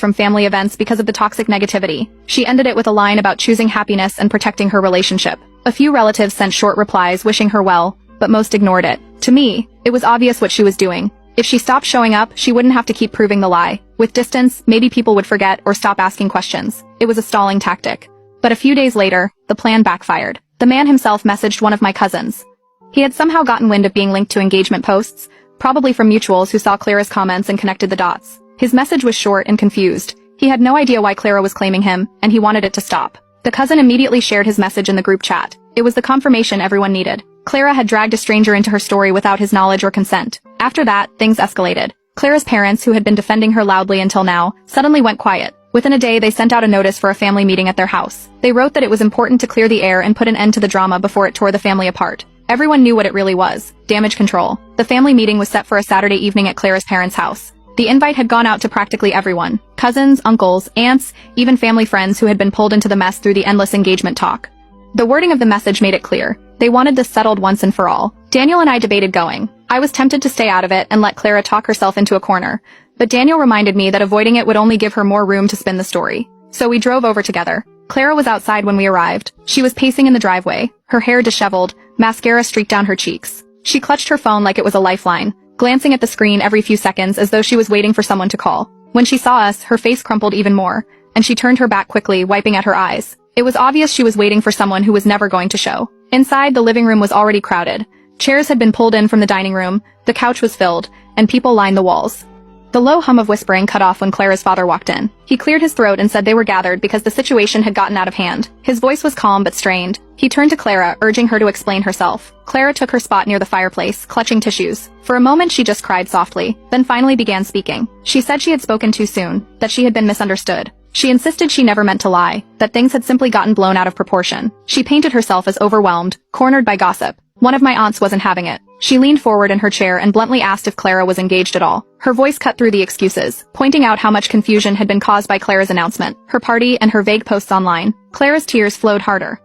B: from family events because of the toxic negativity. She ended it with a line about choosing happiness and protecting her relationship. A few relatives sent short replies wishing her well, but most ignored it. To me, it was obvious what she was doing. If she stopped showing up, she wouldn't have to keep proving the lie. With distance, maybe people would forget or stop asking questions. It was a stalling tactic. But a few days later, the plan backfired. The man himself messaged one of my cousins. He had somehow gotten wind of being linked to engagement posts, probably from mutuals who saw Clara's comments and connected the dots. His message was short and confused. He had no idea why Clara was claiming him, and he wanted it to stop. The cousin immediately shared his message in the group chat. It was the confirmation everyone needed. Clara had dragged a stranger into her story without his knowledge or consent. After that, things escalated. Clara's parents, who had been defending her loudly until now, suddenly went quiet. Within a day, they sent out a notice for a family meeting at their house. They wrote that it was important to clear the air and put an end to the drama before it tore the family apart. Everyone knew what it really was: damage control. The family meeting was set for a Saturday evening at Clara's parents' house. The invite had gone out to practically everyone: cousins, uncles, aunts, even family friends who had been pulled into the mess through the endless engagement talk. The wording of the message made it clear. They wanted this settled once and for all. Daniel and I debated going. I was tempted to stay out of it and let Clara talk herself into a corner, but Daniel reminded me that avoiding it would only give her more room to spin the story. So we drove over together. Clara was outside when we arrived. She was pacing in the driveway, her hair disheveled, mascara streaked down her cheeks. She clutched her phone like it was a lifeline, glancing at the screen every few seconds as though she was waiting for someone to call. When she saw us, her face crumpled even more, and she turned her back quickly, wiping at her eyes. It was obvious she was waiting for someone who was never going to show. Inside, the living room was already crowded. Chairs had been pulled in from the dining room, the couch was filled, and people lined the walls. The low hum of whispering cut off when Clara's father walked in. He cleared his throat and said they were gathered because the situation had gotten out of hand. His voice was calm but strained. He turned to Clara, urging her to explain herself. Clara took her spot near the fireplace, clutching tissues. For a moment she just cried softly, then finally began speaking. She said she had spoken too soon, that she had been misunderstood. She insisted she never meant to lie, that things had simply gotten blown out of proportion. She painted herself as overwhelmed, cornered by gossip. One of my aunts wasn't having it. She leaned forward in her chair and bluntly asked if Clara was engaged at all. Her voice cut through the excuses, pointing out how much confusion had been caused by Clara's announcement, her party, and her vague posts online. Clara's tears flowed harder.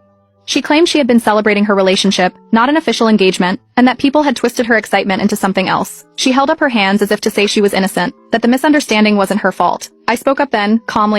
B: She claimed she had been celebrating her relationship, not an official engagement, and that people had twisted her excitement into something else. She held up her hands as if to say she was innocent, that the misunderstanding wasn't her fault. I spoke up then, calmly,